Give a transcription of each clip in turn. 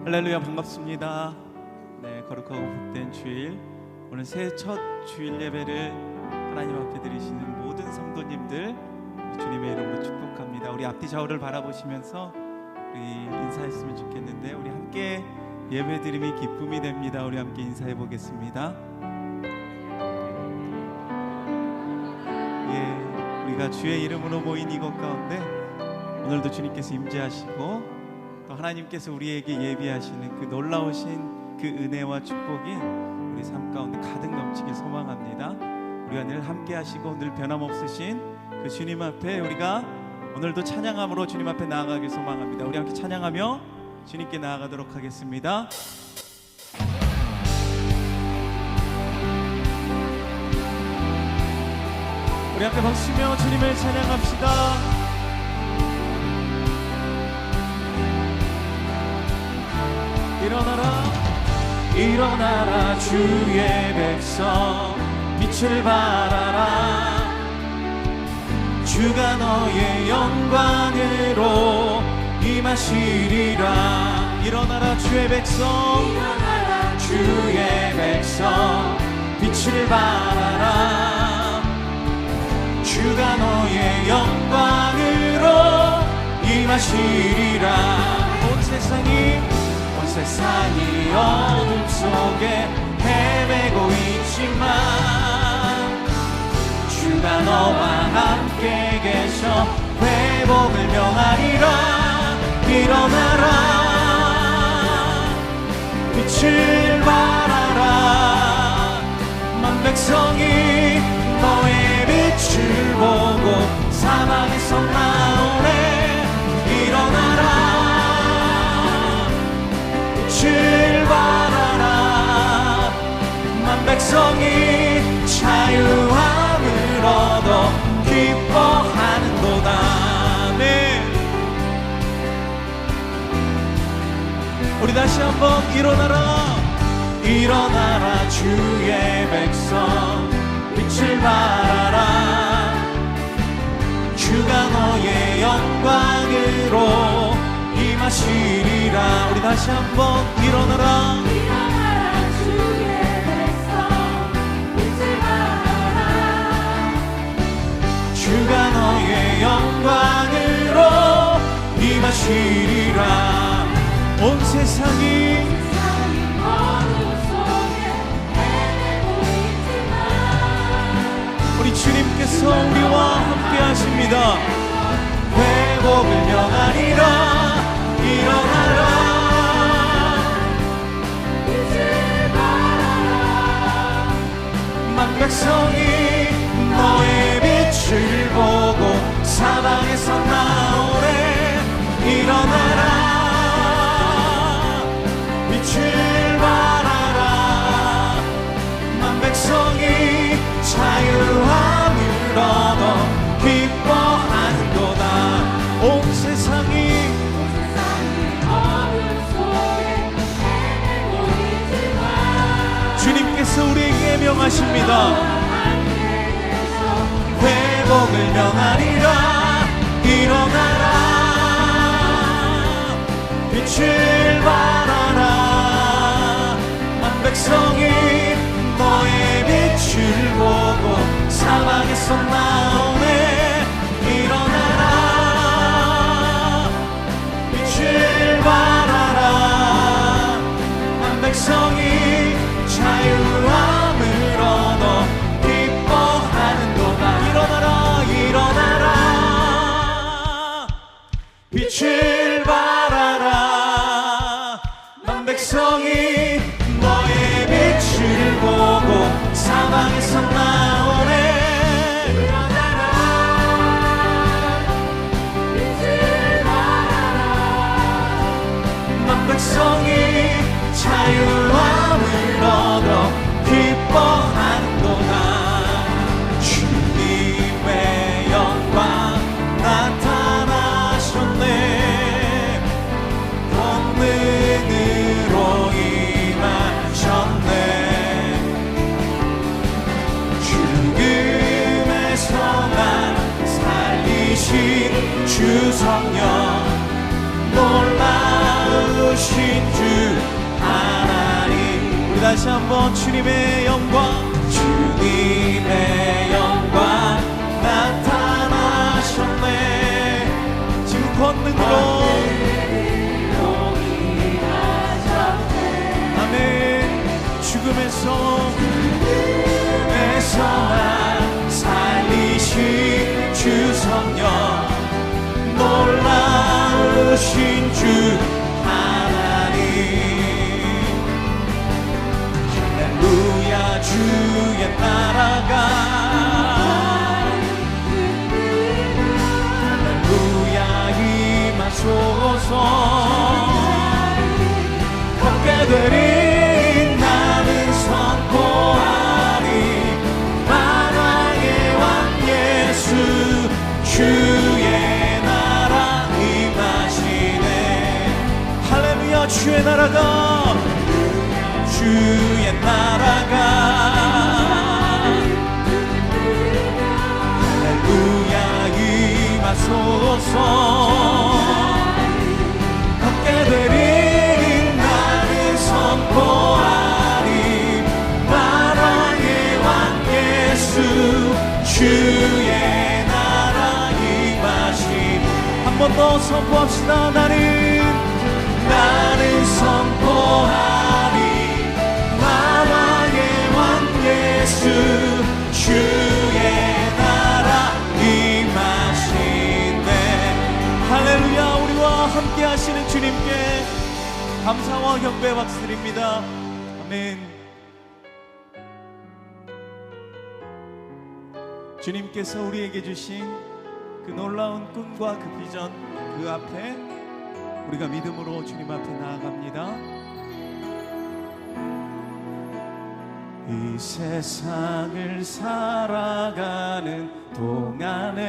할렐루야, 반갑습니다. 네, 거룩하고 복된 주일, 오늘 새 첫 주일 예배를 하나님 앞에 드리시는 모든 성도님들 주님의 이름으로 축복합니다. 우리 앞뒤 좌우를 바라보시면서 우리 인사했으면 좋겠는데, 우리 함께 예배 드림이 기쁨이 됩니다. 우리 함께 인사해 보겠습니다. 우리가 주의 이름으로 모인 이곳 가운데 오늘도 주님께서 임재하시고 또 하나님께서 우리에게 예비하시는 그 놀라우신 그 은혜와 축복이 우리 삶 가운데 가득 넘치길 소망합니다. 우리가 늘 함께 하시고 늘 변함없으신 그 주님 앞에 우리가 오늘도 찬양함으로 주님 앞에 나아가길 소망합니다. 우리 함께 찬양하며 주님께 나아가도록 하겠습니다. 우리 함께 박수며 주님을 찬양합시다. 일어나라, 일어나라 주의 백성, 빛을 발하라. 주가 너의 영광으로 임하시리라. 일어나라 주의 백성, 일어나라 주의 백성, 빛을 발하라. 주가 너의 영광으로 임하시리라. 온 세상이 어둠 속에 헤매고 있지만 주가 너와 함께 계셔 회복을 명하리라. 일어나라, 빛을 발하라. 만 백성이 너의 빛을 보고 사망에서 나오네. 일어나라, 빛을 발하라. 만 백성이 자유함을 얻어 기뻐하는도다. 네, 우리 다시 한번 일어나라, 일어나라 주의 백성, 빛을 발하라. 주가 너의 영광으로 임하시리라. 우리 다시 한번 일어나라, 일어나라 주의 백성, 빛을 발하라. 주가 너의 영광으로 임하시리라. 온 세상이 어둠 속에 헤매고 있지만 우리 주님께서 우리와 함께 하십니다. 회복을 명하리라. 일어나라, 빛을 발하라. 만 백성이 너의 빛을 보고 사방에서 나오네. 일어나라, 빛을 발하라. 만 백성이 자유함을 얻어 기뻐하는도다. 온 세상이 어둠 속에 헤매고 있지만 주님께서 우리에게 명하십니다. 함께 계셔 회복을 명하리라. 일어나라, 빛을 발하라. 만 백성이 너의 빛을 보고 사방에서 나오네. 일어나라, 빛을 발하라. 만 백성이 자유함을 얻어 기뻐하는도다. 일어나라, 일어나라, 빛을 발하라. 만 백성이 너의 빛을 보고 사방에서 나오네. 일어나라, 빛을 발하라. 만 백성이 자유함을 얻어 기뻐하는도다. 주님의 영광 나타나셨네. 권능으로 임하셨네. 죽음에서만 살리신 주 성령, 놀라우신 주 다시 한번 주님의 영광, 주님의 영광 나타나셨네. 지금 권능으로 아멘. 죽음에서 날 살리신 주 성령, 놀라우신 주 하나님. 할렐루야 주의 나라가, 할렐루야 임하소서. 걷게 되리 나는 선포하리, 만왕의 왕 예수 주의 나라 임하시네. 할렐루야 주의 나라가, 주의 나라가, 할렐루야 임하소서. 걷게 되리 나는 선포하리, 만왕의 왕 예수 주의 나라 임하심. 한 번 더 선포합시다. 나는 선포하리, 만왕의 왕 예수 주의 나라 임하시네. 할렐루야. 우리와 함께 하시는 주님께 감사와 경배 박수드립니다. 아멘. 주님께서 우리에게 주신 그 놀라운 꿈과 그 비전, 그 앞에 우리가 믿음으로 주님 앞에 나아갑니다. 이 세상을 살아가는 동안에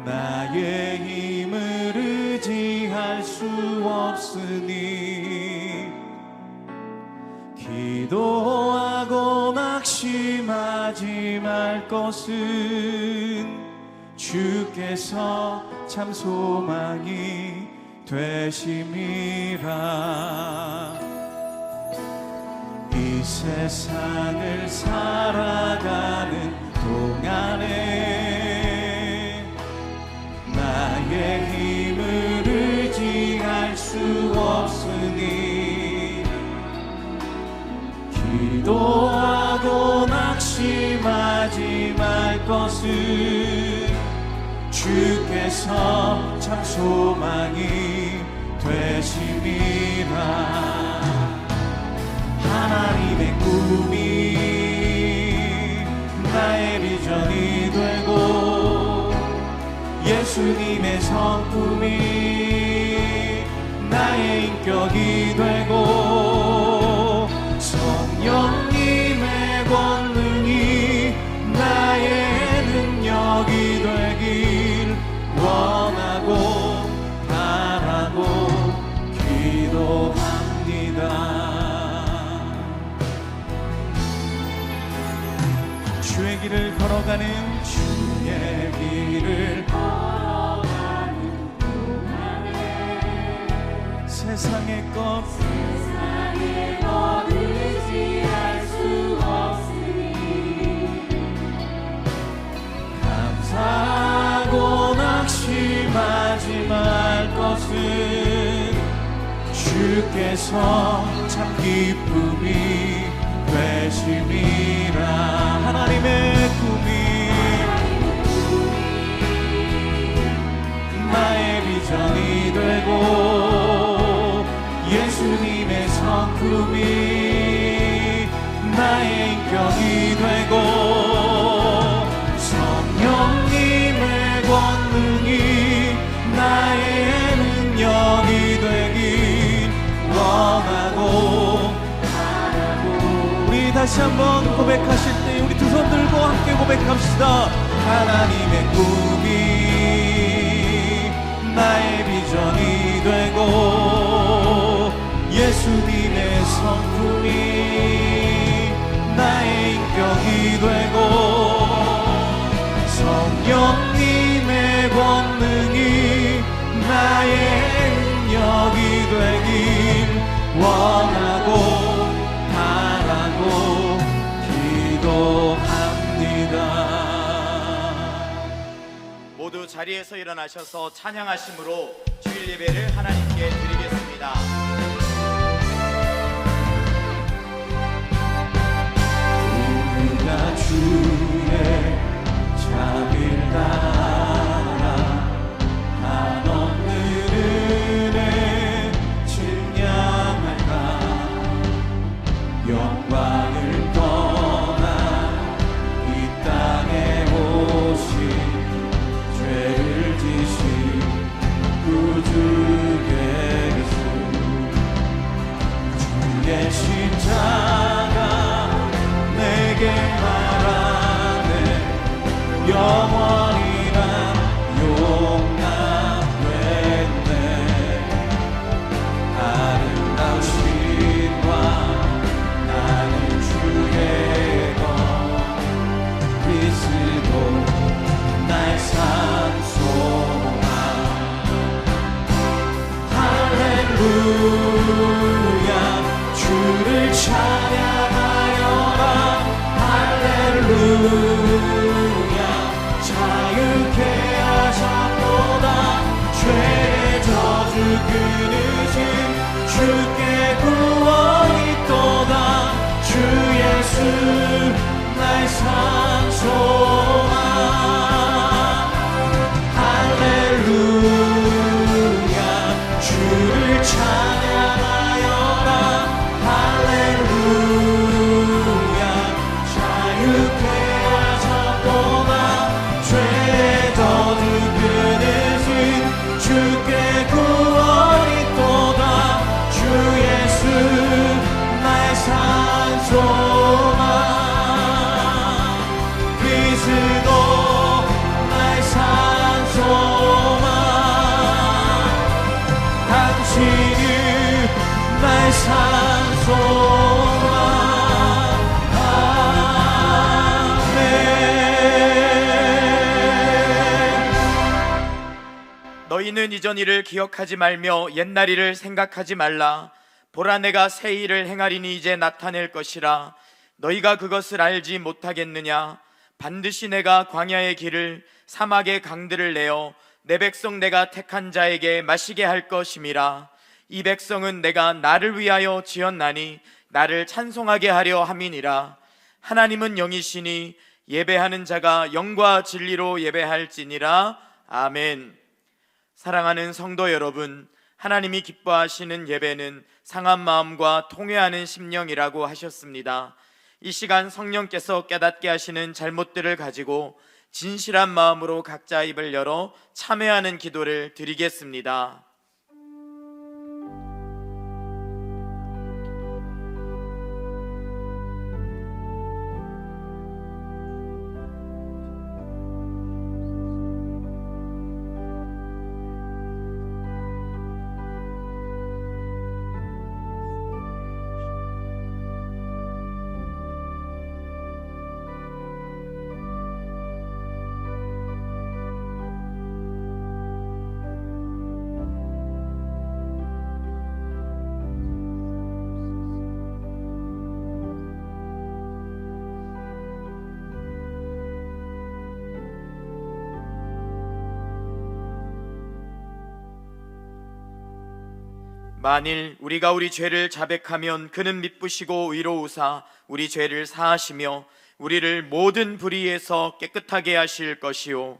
나의 힘을 의지할 수 없으니 기도하고 낙심하지 말 것은 주께서 참 소망이 되심이라. 이 세상을 살아가는 동안에 나의 힘을 의지할 수 없으니 기도하고 낙심하지 말 것은 주께서 참 소망이 되심이라. 하나님의 꿈이 나의 비전이 되고 예수님의 성품이 나의 인격이 되고 성령님의 권능이 나의 능력이 되길 원하고 바라고 기도합니다. 주의 길을 걸어가는 주의 길을 걸어가는 동안에 세상의 것 의지할 수 없으니 감사하고 낙심하지 말 것은 주께서 참 기쁨이 되심이라. 하나님의 꿈이 나의 비전이 되고 예수님의 성품이 나의 인격이 되고 성령님의 권능이 나의 능력이 되길 원하고 다시 한번 고백하실 때 우리 두 손 들고 함께 고백합시다. 하나님의 꿈이 나의 비전이 되고 예수님의 성품이 나의 인격이 되고 성령님의 권능이 나의 능력이 되길 원하고 자리에서 일어나셔서 찬양하심으로 주일 예배를 하나님께 드리겠습니다. 우리가 주의 자비를 따라 한없는 은혜 증량할까. 영광을 떠나 이 땅에 오신 죄를 지신 구주 예수, 주의 십자가 내게 말하네. 영원이란 용납됐네. 아름다우신 왕 나는 주의 것, 그리스도 나의 산 소망. 할렐루야 주를 찬양하여라. 할렐루야 자유케 하셨도다. 죄의 저주 끊으신 주께 구원이 있도다. 주 예수 나의 산 소망. 할렐루야 주를 찬양하여라. 할렐루야 자유케 하셨도다. 죄의 저주 끊으신 주께 구원이 있도다. 주 예수 나의 산 소망. 그리스도 나의 산 소망. 당신이 나의 산 소망. 아멘. 너희는 이전 일을 기억하지 말며 옛날 일을 생각하지 말라. 보라 내가 새 일을 행하리니 이제 나타낼 것이라. 너희가 그것을 알지 못하겠느냐. 반드시 내가 광야의 길을 사막의 강들을 내어 내 백성 내가 택한 자에게 마시게 할 것임이라. 이 백성은 내가 나를 위하여 지었나니 나를 찬송하게 하려 함이니라. 하나님은 영이시니 예배하는 자가 영과 진리로 예배할지니라. 아멘. 사랑하는 성도 여러분, 하나님이 기뻐하시는 예배는 상한 마음과 통회하는 심령이라고 하셨습니다. 이 시간 성령께서 깨닫게 하시는 잘못들을 가지고 진실한 마음으로 각자 입을 열어 참회하는 기도를 드리겠습니다. 만일 우리가 우리 죄를 자백하면 그는 미쁘시고 의로우사 우리 죄를 사하시며 우리를 모든 불의에서 깨끗하게 하실 것이요.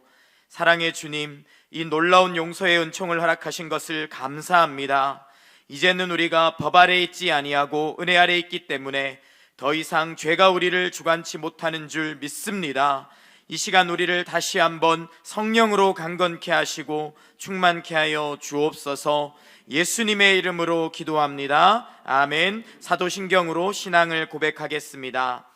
사랑의 주님, 이 놀라운 용서의 은총을 허락하신 것을 감사합니다. 이제는 우리가 법 아래 있지 아니하고 은혜 아래 있기 때문에 더 이상 죄가 우리를 주관치 못하는 줄 믿습니다. 이 시간 우리를 다시 한번 성령으로 강건케 하시고 충만케 하여 주옵소서. 예수님의 이름으로 기도합니다. 아멘. 사도신경으로 신앙을 고백하겠습니다.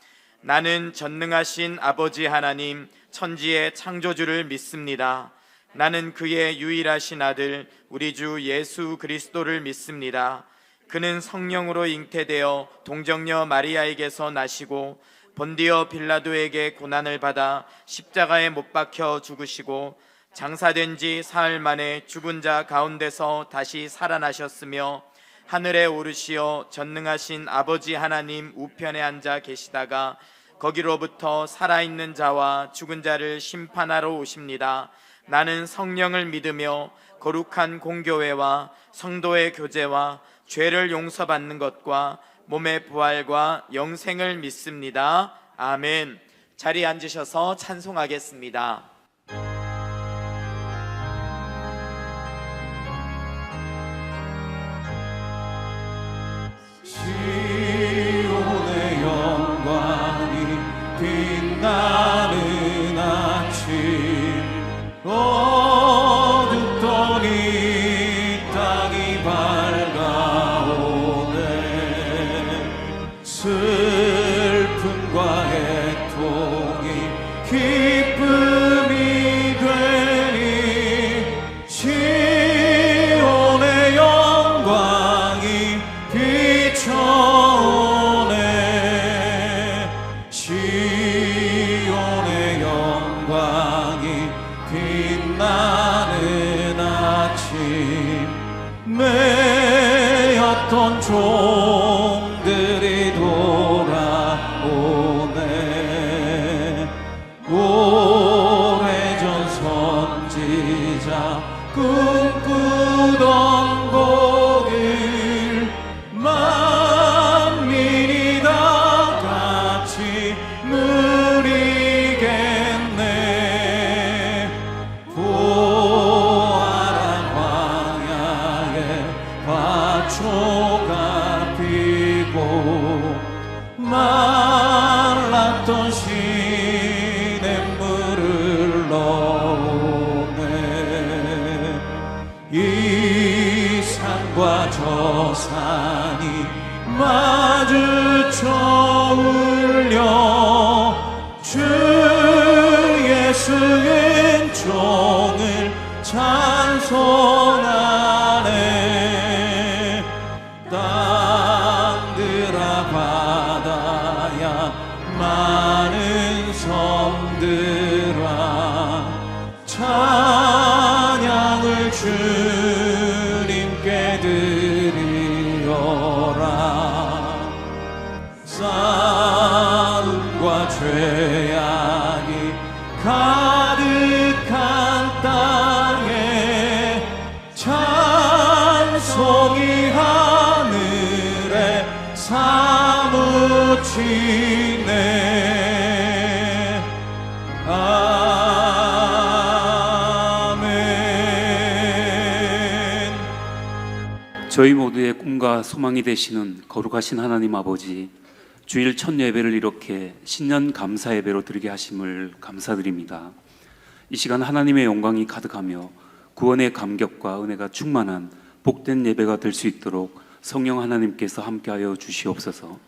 나는 전능하신 아버지 하나님, 천지의 창조주를 믿습니다. 나는 그의 유일하신 아들 우리 주 예수 그리스도를 믿습니다. 그는 성령으로 잉태되어 동정녀 마리아에게서 나시고 본디어 빌라도에게 고난을 받아 십자가에 못 박혀 죽으시고 장사된 지 사흘 만에 죽은 자 가운데서 다시 살아나셨으며 하늘에 오르시어 전능하신 아버지 하나님 우편에 앉아 계시다가 거기로부터 살아있는 자와 죽은 자를 심판하러 오십니다. 나는 성령을 믿으며 거룩한 공교회와 성도의 교제와 죄를 용서받는 것과 몸의 부활과 영생을 믿습니다. 아멘. 자리에 앉으셔서 찬송하겠습니다. 시온의 영광이 빛나는 아침, 어둡던 이 땅이 밝아오네. 슬픔과 애통이 기쁨이 되니 시온의 영광이 비춰오네. 시온의 영광이 빛나는 아침, 매였던 종들이 돌아오네. 오래전 선지자 꿈꾸던 복을 만민이 다 같이 누리겠네. 보아라 광야에 화초가 피고 말랐던 시냇물을 넣네. 이 산과 저 산이 마주쳐 울려 주 예수의 종을 찬송하네. 땅들아 바다야 많은 섬들아 찬양을 주님께 드리어라. 싸움과 죄악이 가득한 땅에 찬송이 하늘에 사무치네. 아멘. 저희 모두의 꿈과 소망이 되시는 거룩하신 하나님 아버지, 주일 첫 예배를 이렇게 신년 감사 예배로 드리게 하심을 감사드립니다. 이 시간 하나님의 영광이 가득하며 구원의 감격과 은혜가 충만한 복된 예배가 될 수 있도록 성령 하나님께서 함께하여 주시옵소서.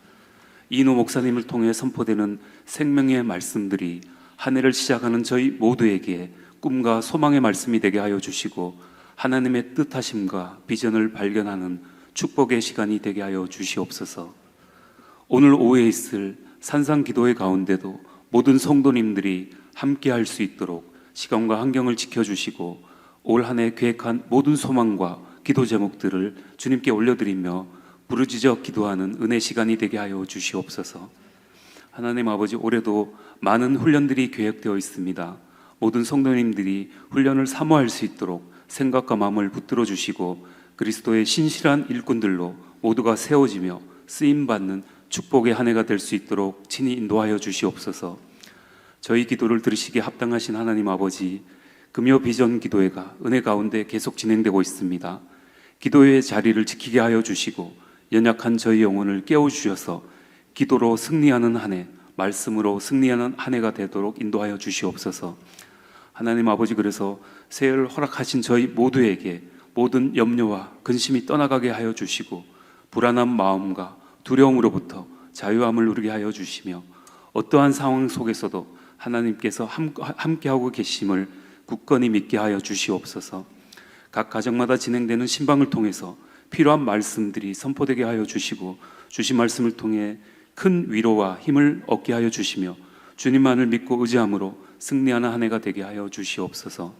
이인호 목사님을 통해 선포되는 생명의 말씀들이 한 해를 시작하는 저희 모두에게 꿈과 소망의 말씀이 되게 하여 주시고 하나님의 뜻하심과 비전을 발견하는 축복의 시간이 되게 하여 주시옵소서. 오늘 오후에 있을 산상 기도회 가운데도 모든 성도님들이 함께 할 수 있도록 시간과 환경을 지켜주시고 올 한 해 계획한 모든 소망과 기도 제목들을 주님께 올려드리며 부르짖어 기도하는 은혜 시간이 되게 하여 주시옵소서. 하나님 아버지, 올해도 많은 훈련들이 계획되어 있습니다. 모든 성도님들이 훈련을 사모할 수 있도록 생각과 마음을 붙들어 주시고 그리스도의 신실한 일꾼들로 모두가 세워지며 쓰임받는 축복의 한 해가 될 수 있도록 친히 인도하여 주시옵소서. 저희 기도를 들으시기에 합당하신 하나님 아버지, 금요 비전 기도회가 은혜 가운데 계속 진행되고 있습니다. 기도회의 자리를 지키게 하여 주시고 연약한 저희 영혼을 깨워주셔서 기도로 승리하는 한 해, 말씀으로 승리하는 한 해가 되도록 인도하여 주시옵소서. 하나님 아버지, 그래서 새해를 허락하신 저희 모두에게 모든 염려와 근심이 떠나가게 하여 주시고 불안한 마음과 두려움으로부터 자유함을 누리게 하여 주시며 어떠한 상황 속에서도 하나님께서 함께하고 계심을 굳건히 믿게 하여 주시옵소서. 각 가정마다 진행되는 신방을 통해서 필요한 말씀들이 선포되게 하여 주시고 주신 말씀을 통해 큰 위로와 힘을 얻게 하여 주시며 주님만을 믿고 의지함으로 승리하는 한 해가 되게 하여 주시옵소서.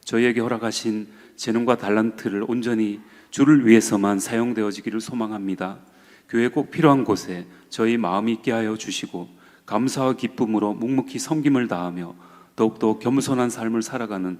저희에게 허락하신 재능과 달란트를 온전히 주를 위해서만 사용되어지기를 소망합니다. 교회 꼭 필요한 곳에 저희 마음이 있게 하여 주시고 감사와 기쁨으로 묵묵히 섬김을 다하며 더욱더 겸손한 삶을 살아가는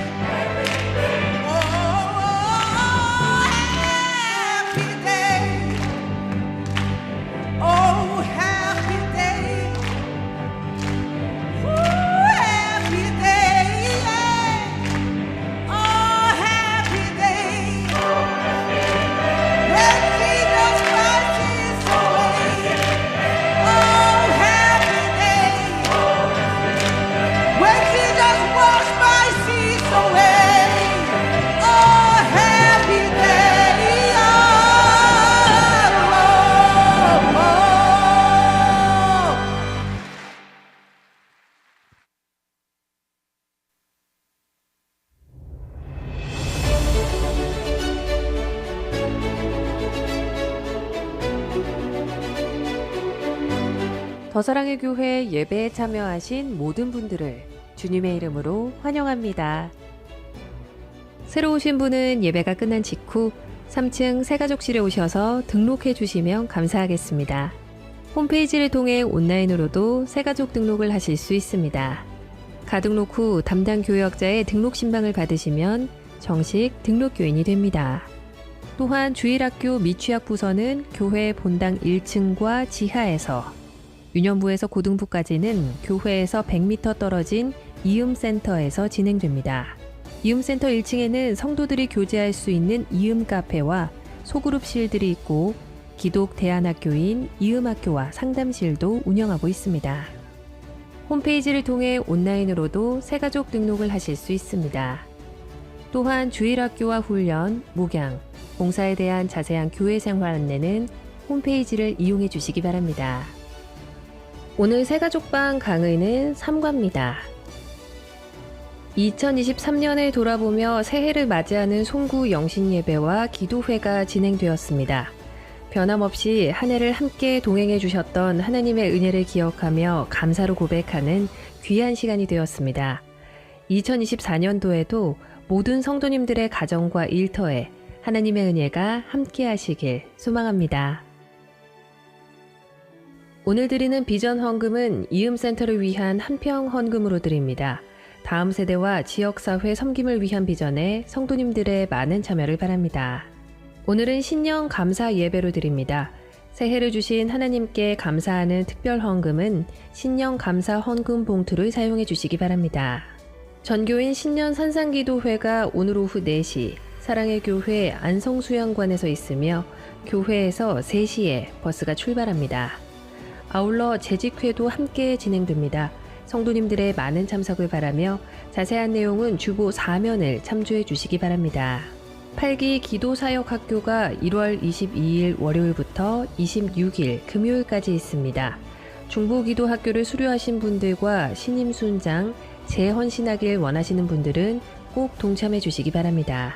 더사랑의 교회 예배에 참여하신 모든 분들을 주님의 이름으로 환영합니다. 새로 오신 분은 예배가 끝난 직후 3층 새가족실에 오셔서 등록해 주시면 감사하겠습니다. 홈페이지를 통해 온라인으로도 새가족 등록을 하실 수 있습니다. 가등록 후 담당 교역자의 등록 신방을 받으시면 정식 등록교인이 됩니다. 또한 주일학교 미취학 부서는 교회 본당 1층과 지하에서, 유년부에서 고등부까지는 교회에서 100m 떨어진 이음센터에서 진행됩니다. 이음센터 1층에는 성도들이 교제할 수 있는 이음 카페와 소그룹실들이 있고 기독 대안학교인 이음학교와 상담실도 운영하고 있습니다. 홈페이지를 통해 온라인으로도 새가족 등록을 하실 수 있습니다. 또한 주일학교와 훈련, 목양, 봉사에 대한 자세한 교회 생활 안내는 홈페이지를 이용해 주시기 바랍니다. 오늘 새가족방 강의는 3과입니다. 2023년을 돌아보며 새해를 맞이하는 송구 영신예배와 기도회가 진행되었습니다. 변함없이 한 해를 함께 동행해 주셨던 하나님의 은혜를 기억하며 감사로 고백하는 귀한 시간이 되었습니다. 2024년도에도 모든 성도님들의 가정과 일터에 하나님의 은혜가 함께 하시길 소망합니다. 오늘 드리는 비전 헌금은 이음센터를 위한 한평 헌금으로 드립니다. 다음 세대와 지역사회 섬김을 위한 비전에 성도님들의 많은 참여를 바랍니다. 오늘은 신년 감사 예배로 드립니다. 새해를 주신 하나님께 감사하는 특별 헌금은 신년 감사 헌금 봉투를 사용해 주시기 바랍니다. 전교인 신년 산상기도회가 오늘 오후 4시 사랑의 교회 안성수양관에서 있으며 교회에서 3시에 버스가 출발합니다. 아울러 재직회도 함께 진행됩니다. 성도님들의 많은 참석을 바라며 자세한 내용은 주보 4면을 참조해 주시기 바랍니다. 8기 기도사역학교가 1월 22일 월요일부터 26일 금요일까지 있습니다. 중보기도학교를 수료하신 분들과 신임 순장, 재헌신하길 원하시는 분들은 꼭 동참해 주시기 바랍니다.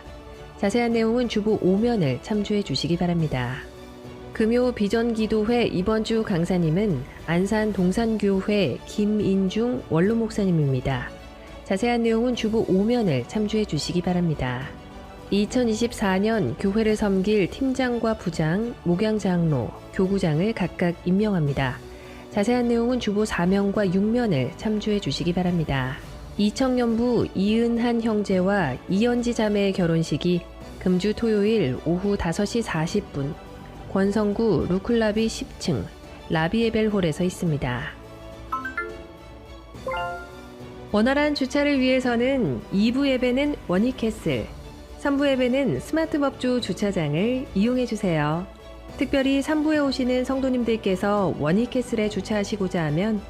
자세한 내용은 주보 5면을 참조해 주시기 바랍니다. 금요 비전기도회 이번 주 강사님은 안산 동산교회 김인중 원로 목사님입니다. 자세한 내용은 주보 5면을 참조해 주시기 바랍니다. 2024년 교회를 섬길 팀장과 부장, 목양장로, 교구장을 각각 임명합니다. 자세한 내용은 주보 4면과 6면을 참조해 주시기 바랍니다. 이청년부 이은한 형제와 이연지 자매의 결혼식이 금주 토요일 오후 5시 40분 권성구 루클라비 10층 라비에벨홀에서 있습니다. 원활한 주차를 위해서는 2부 예배는 원익캐슬, 3부 예배는 스마트법조 주차장을 이용해 주세요. 특별히 3부에 오시는 성도님들께서 원익캐슬에 주차하시고자 하면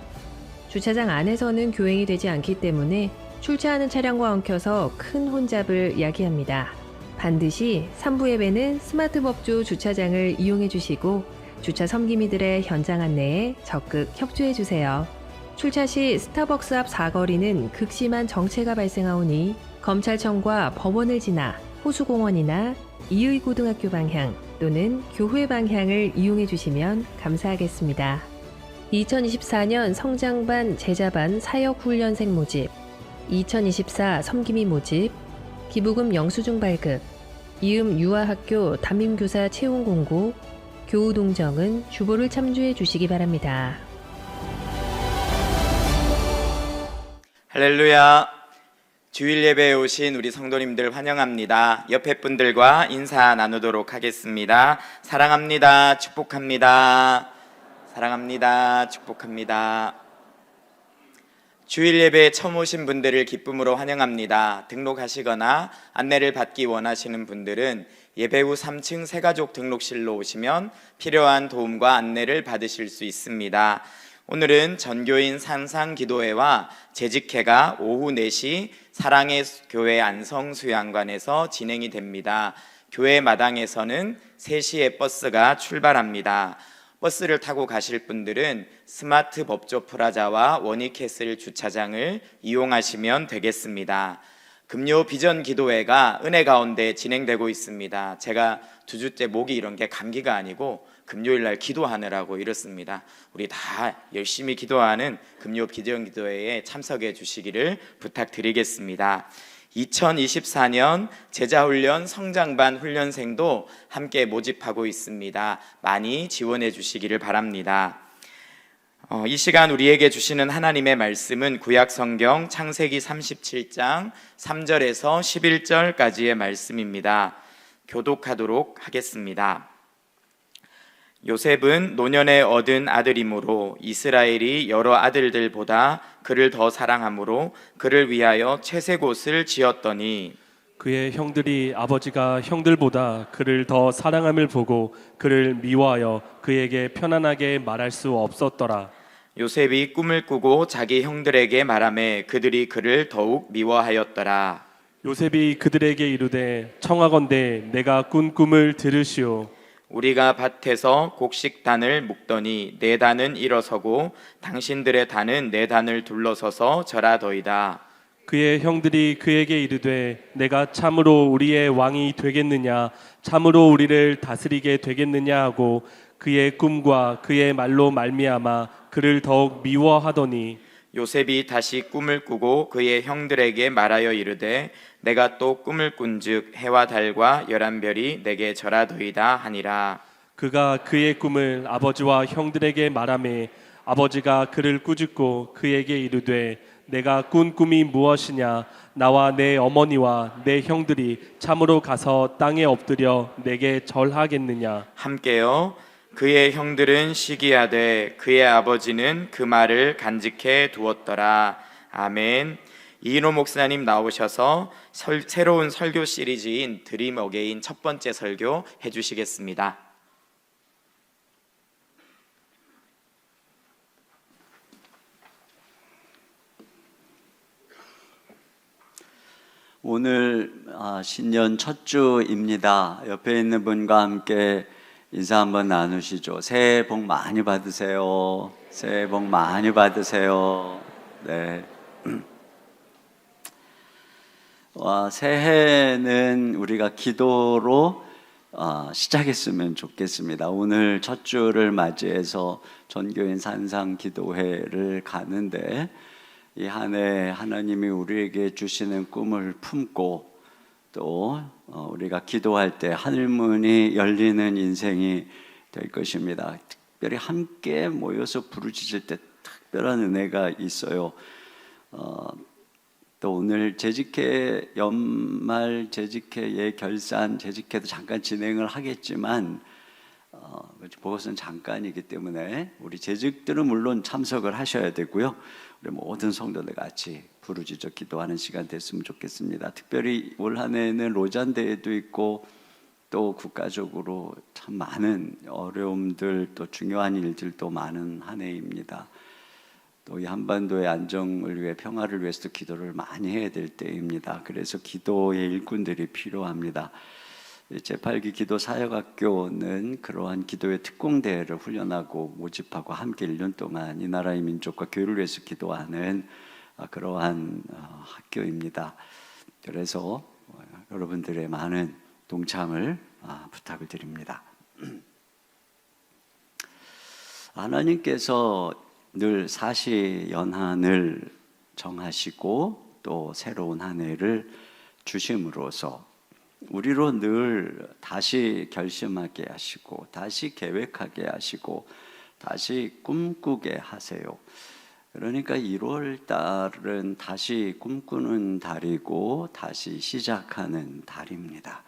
주차장 안에서는 교행이 되지 않기 때문에 출차하는 차량과 엉켜서 큰 혼잡을 야기합니다. 반드시 3부 예배는 스마트법조 주차장을 이용해 주시고 주차 섬김이들의 현장 안내에 적극 협조해 주세요. 출차 시 스타벅스 앞 사거리는 극심한 정체가 발생하오니 검찰청과 법원을 지나 호수공원이나 이의고등학교 방향 또는 교회 방향을 이용해 주시면 감사하겠습니다. 2024년 성장반 제자반 사역훈련생 모집, 2024 섬김이 모집, 기부금 영수증 발급, 이음 유아학교 담임교사 채용 공고, 교우 동정은 주보를 참조해 주시기 바랍니다. 할렐루야. 주일 예배에 오신 우리 성도님들 환영합니다. 옆에 분들과 인사 나누도록 하겠습니다. 사랑합니다. 축복합니다. 사랑합니다. 축복합니다. 주일 예배에 처음 오신 분들을 기쁨으로 환영합니다. 등록하시거나 안내를 받기 원하시는 분들은 예배 후 3층 새가족 등록실로 오시면 필요한 도움과 안내를 받으실 수 있습니다. 오늘은 전교인 산상기도회와 재직회가 오후 4시 사랑의 교회 안성수양관에서 진행이 됩니다. 교회 마당에서는 3시에 버스가 출발합니다. 버스를 타고 가실 분들은 스마트 법조 프라자와 원익캐슬 주차장을 이용하시면 되겠습니다. 금요 비전 기도회가 은혜 가운데 진행되고 있습니다. 제가 2주째 목이 이런 게 감기가 아니고 금요일 날 기도하느라고 이렇습니다. 우리 다 열심히 기도하는 금요 비전 기도회에 참석해 주시기를 부탁드리겠습니다. 2024년 제자훈련 성장반 훈련생도 함께 모집하고 있습니다. 많이 지원해 주시기를 바랍니다. 이 시간 우리에게 주시는 하나님의 말씀은 구약 성경 창세기 37장 3절에서 11절까지의 말씀입니다. 교독하도록 하겠습니다. 요셉은 노년에 얻은 아들이므로 이스라엘이 여러 아들들보다 그를 더 사랑하므로 그를 위하여 채색옷을 지었더니 그의 형들이 아버지가 형들보다 그를 더 사랑함을 보고 그를 미워하여 그에게 편안하게 말할 수 없었더라. 요셉이 꿈을 꾸고 자기 형들에게 말하매 그들이 그를 더욱 미워하였더라. 요셉이 그들에게 이르되 청하건대 내가 꾼 꿈을 들으시오. 우리가 밭에서 곡식단을 묶더니 네 단은 일어서고 당신들의 단은 네 단을 둘러서서 절하더이다. 그의 형들이 그에게 이르되 내가 참으로 우리의 왕이 되겠느냐 참으로 우리를 다스리게 되겠느냐 하고 그의 꿈과 그의 말로 말미암아 그를 더욱 미워하더니 요셉이 다시 꿈을 꾸고 그의 형들에게 말하여 이르되 내가 또 꿈을 꾼즉 해와 달과 11별이 내게 절하더이다 하니라. 그가 그의 꿈을 아버지와 형들에게 말하매 아버지가 그를 꾸짖고 그에게 이르되 내가 꾼 꿈이 무엇이냐 나와 내 어머니와 내 형들이 참으로 가서 땅에 엎드려 내게 절하겠느냐. 함께요. 그의 형들은 시기하되 그의 아버지는 그 말을 간직해 두었더라. 아멘. 이인호 목사님 나오셔서 새로운 설교 시리즈인 드림 어게인 첫 번째 설교 해주시겠습니다. 오늘 신년 첫 주입니다. 옆에 있는 분과 함께 인사 한번 나누시죠. 새해 복 많이 받으세요. 새해 복 많이 받으세요. 네. 새해는 우리가 기도로 시작했으면 좋겠습니다. 오늘 첫 주를 맞이해서 전교인 산상 기도회를 가는데 이 한 해 하나님이 우리에게 주시는 꿈을 품고 또 우리가 기도할 때 하늘문이 열리는 인생이 될 것입니다. 특별히 함께 모여서 부르짖을 때 특별한 은혜가 있어요. 또 오늘 재직회 연말 재직회 결산 재직회도 잠깐 진행을 하겠지만 그것은 잠깐이기 때문에 우리 재직들은 물론 참석을 하셔야 되고요. 우리 모든 성도들 같이 부르짖어 기도하는 시간 됐으면 좋겠습니다. 특별히 올 한 해에는 로잔 대회도 있고 또 국가적으로 참 많은 어려움들 또 중요한 일들도 많은 한 해입니다. 또 이 한반도의 안정을 위해 평화를 위해서 기도를 많이 해야 될 때입니다. 그래서 기도의 일꾼들이 필요합니다. 제8기 기도 사역학교는 그러한 기도의 특공대회를 훈련하고 모집하고 함께 1년 동안 이 나라의 민족과 교회를 위해서 기도하는 그러한 학교입니다. 그래서 여러분들의 많은 동참을 부탁을 드립니다. 하나님께서 늘 사시연한을 정하시고 또 새로운 한 해를 주심으로써 우리로 늘 다시 결심하게 하시고 다시 계획하게 하시고 다시 꿈꾸게 하세요. 그러니까 1월 달은 다시 꿈꾸는 달이고 다시 시작하는 달입니다.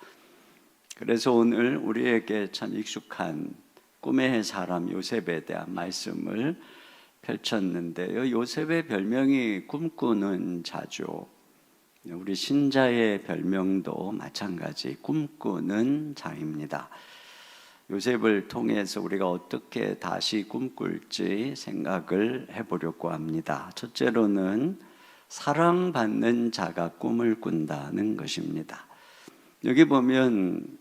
그래서 오늘 우리에게 참 익숙한 꿈의 사람 요셉에 대한 말씀을 펼쳤는데요. 요셉의 별명이 꿈꾸는 자죠. 우리 신자의 별명도 마찬가지 꿈꾸는 자입니다. 요셉을 통해서 우리가 어떻게 다시 꿈꿀지 생각을 해보려고 합니다. 첫째로는 사랑받는 자가 꿈을 꾼다는 것입니다. 여기 보면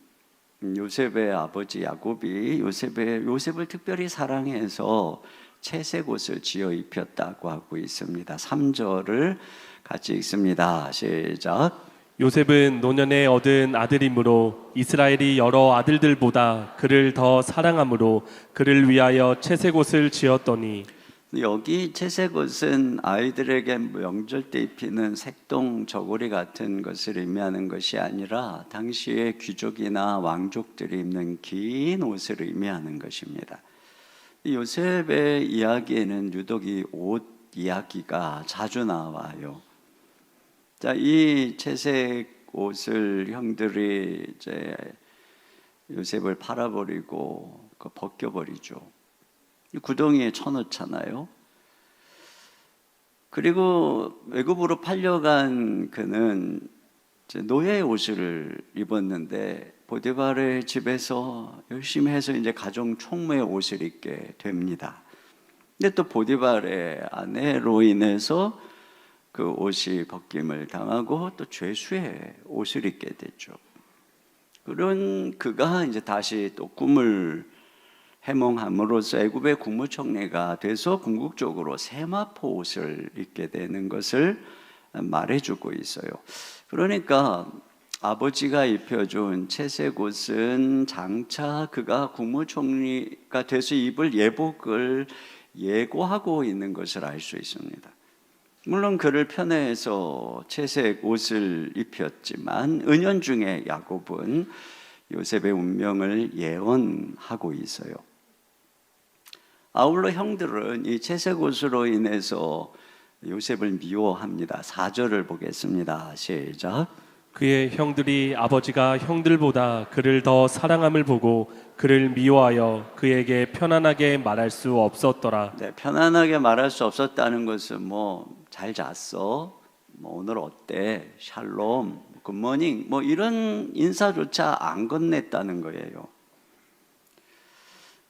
요셉의 아버지 야곱이 요셉을 특별히 사랑해서 채색 옷을 지어 입혔다고 하고 있습니다. 3절을 같이 읽습니다. 시작. 요셉은 노년에 얻은 아들이므로 이스라엘이 여러 아들들보다 그를 더 사랑함으로 그를 위하여 채색 옷을 지었더니. 여기 채색 옷은 아이들에게 명절 때 입히는 색동 저고리 같은 것을 의미하는 것이 아니라 당시의 귀족이나 왕족들이 입는 긴 옷을 의미하는 것입니다. 요셉의 이야기에는 유독 이 옷 이야기가 자주 나와요. 자, 이 채색 옷을 형들이 이제 요셉을 팔아버리고 벗겨버리죠. 구덩이에 쳐넣잖아요. 그리고 외국으로 팔려간 그는 이제 노예의 옷을 입었는데 보디발의 집에서 열심히 해서 이제 가정 총무의 옷을 입게 됩니다. 근데 또 보디발의 아내로 인해서 그 옷이 벗김을 당하고 또 죄수의 옷을 입게 되죠. 그런 그가 이제 다시 또 꿈을 해몽함으로써 애굽의 국무총리가 돼서 궁극적으로 세마포 옷을 입게 되는 것을 말해주고 있어요. 그러니까 아버지가 입혀준 채색 옷은 장차 그가 국무총리가 돼서 입을 예복을 예고하고 있는 것을 알 수 있습니다. 물론 그를 편애해서 채색 옷을 입혔지만 은연중에 야곱은 요셉의 운명을 예언하고 있어요. 아울러 형들은 이 채색 옷으로 인해서 요셉을 미워합니다. 4절을 보겠습니다. 시작. 그의 형들이 아버지가 형들보다 그를 더 사랑함을 보고 그를 미워하여 그에게 편안하게 말할 수 없었더라. 네, 편안하게 말할 수 없었다는 것은 뭐 잘 잤어? 뭐 오늘 어때? 샬롬, 굿모닝 뭐 이런 인사조차 안 건넸다는 거예요.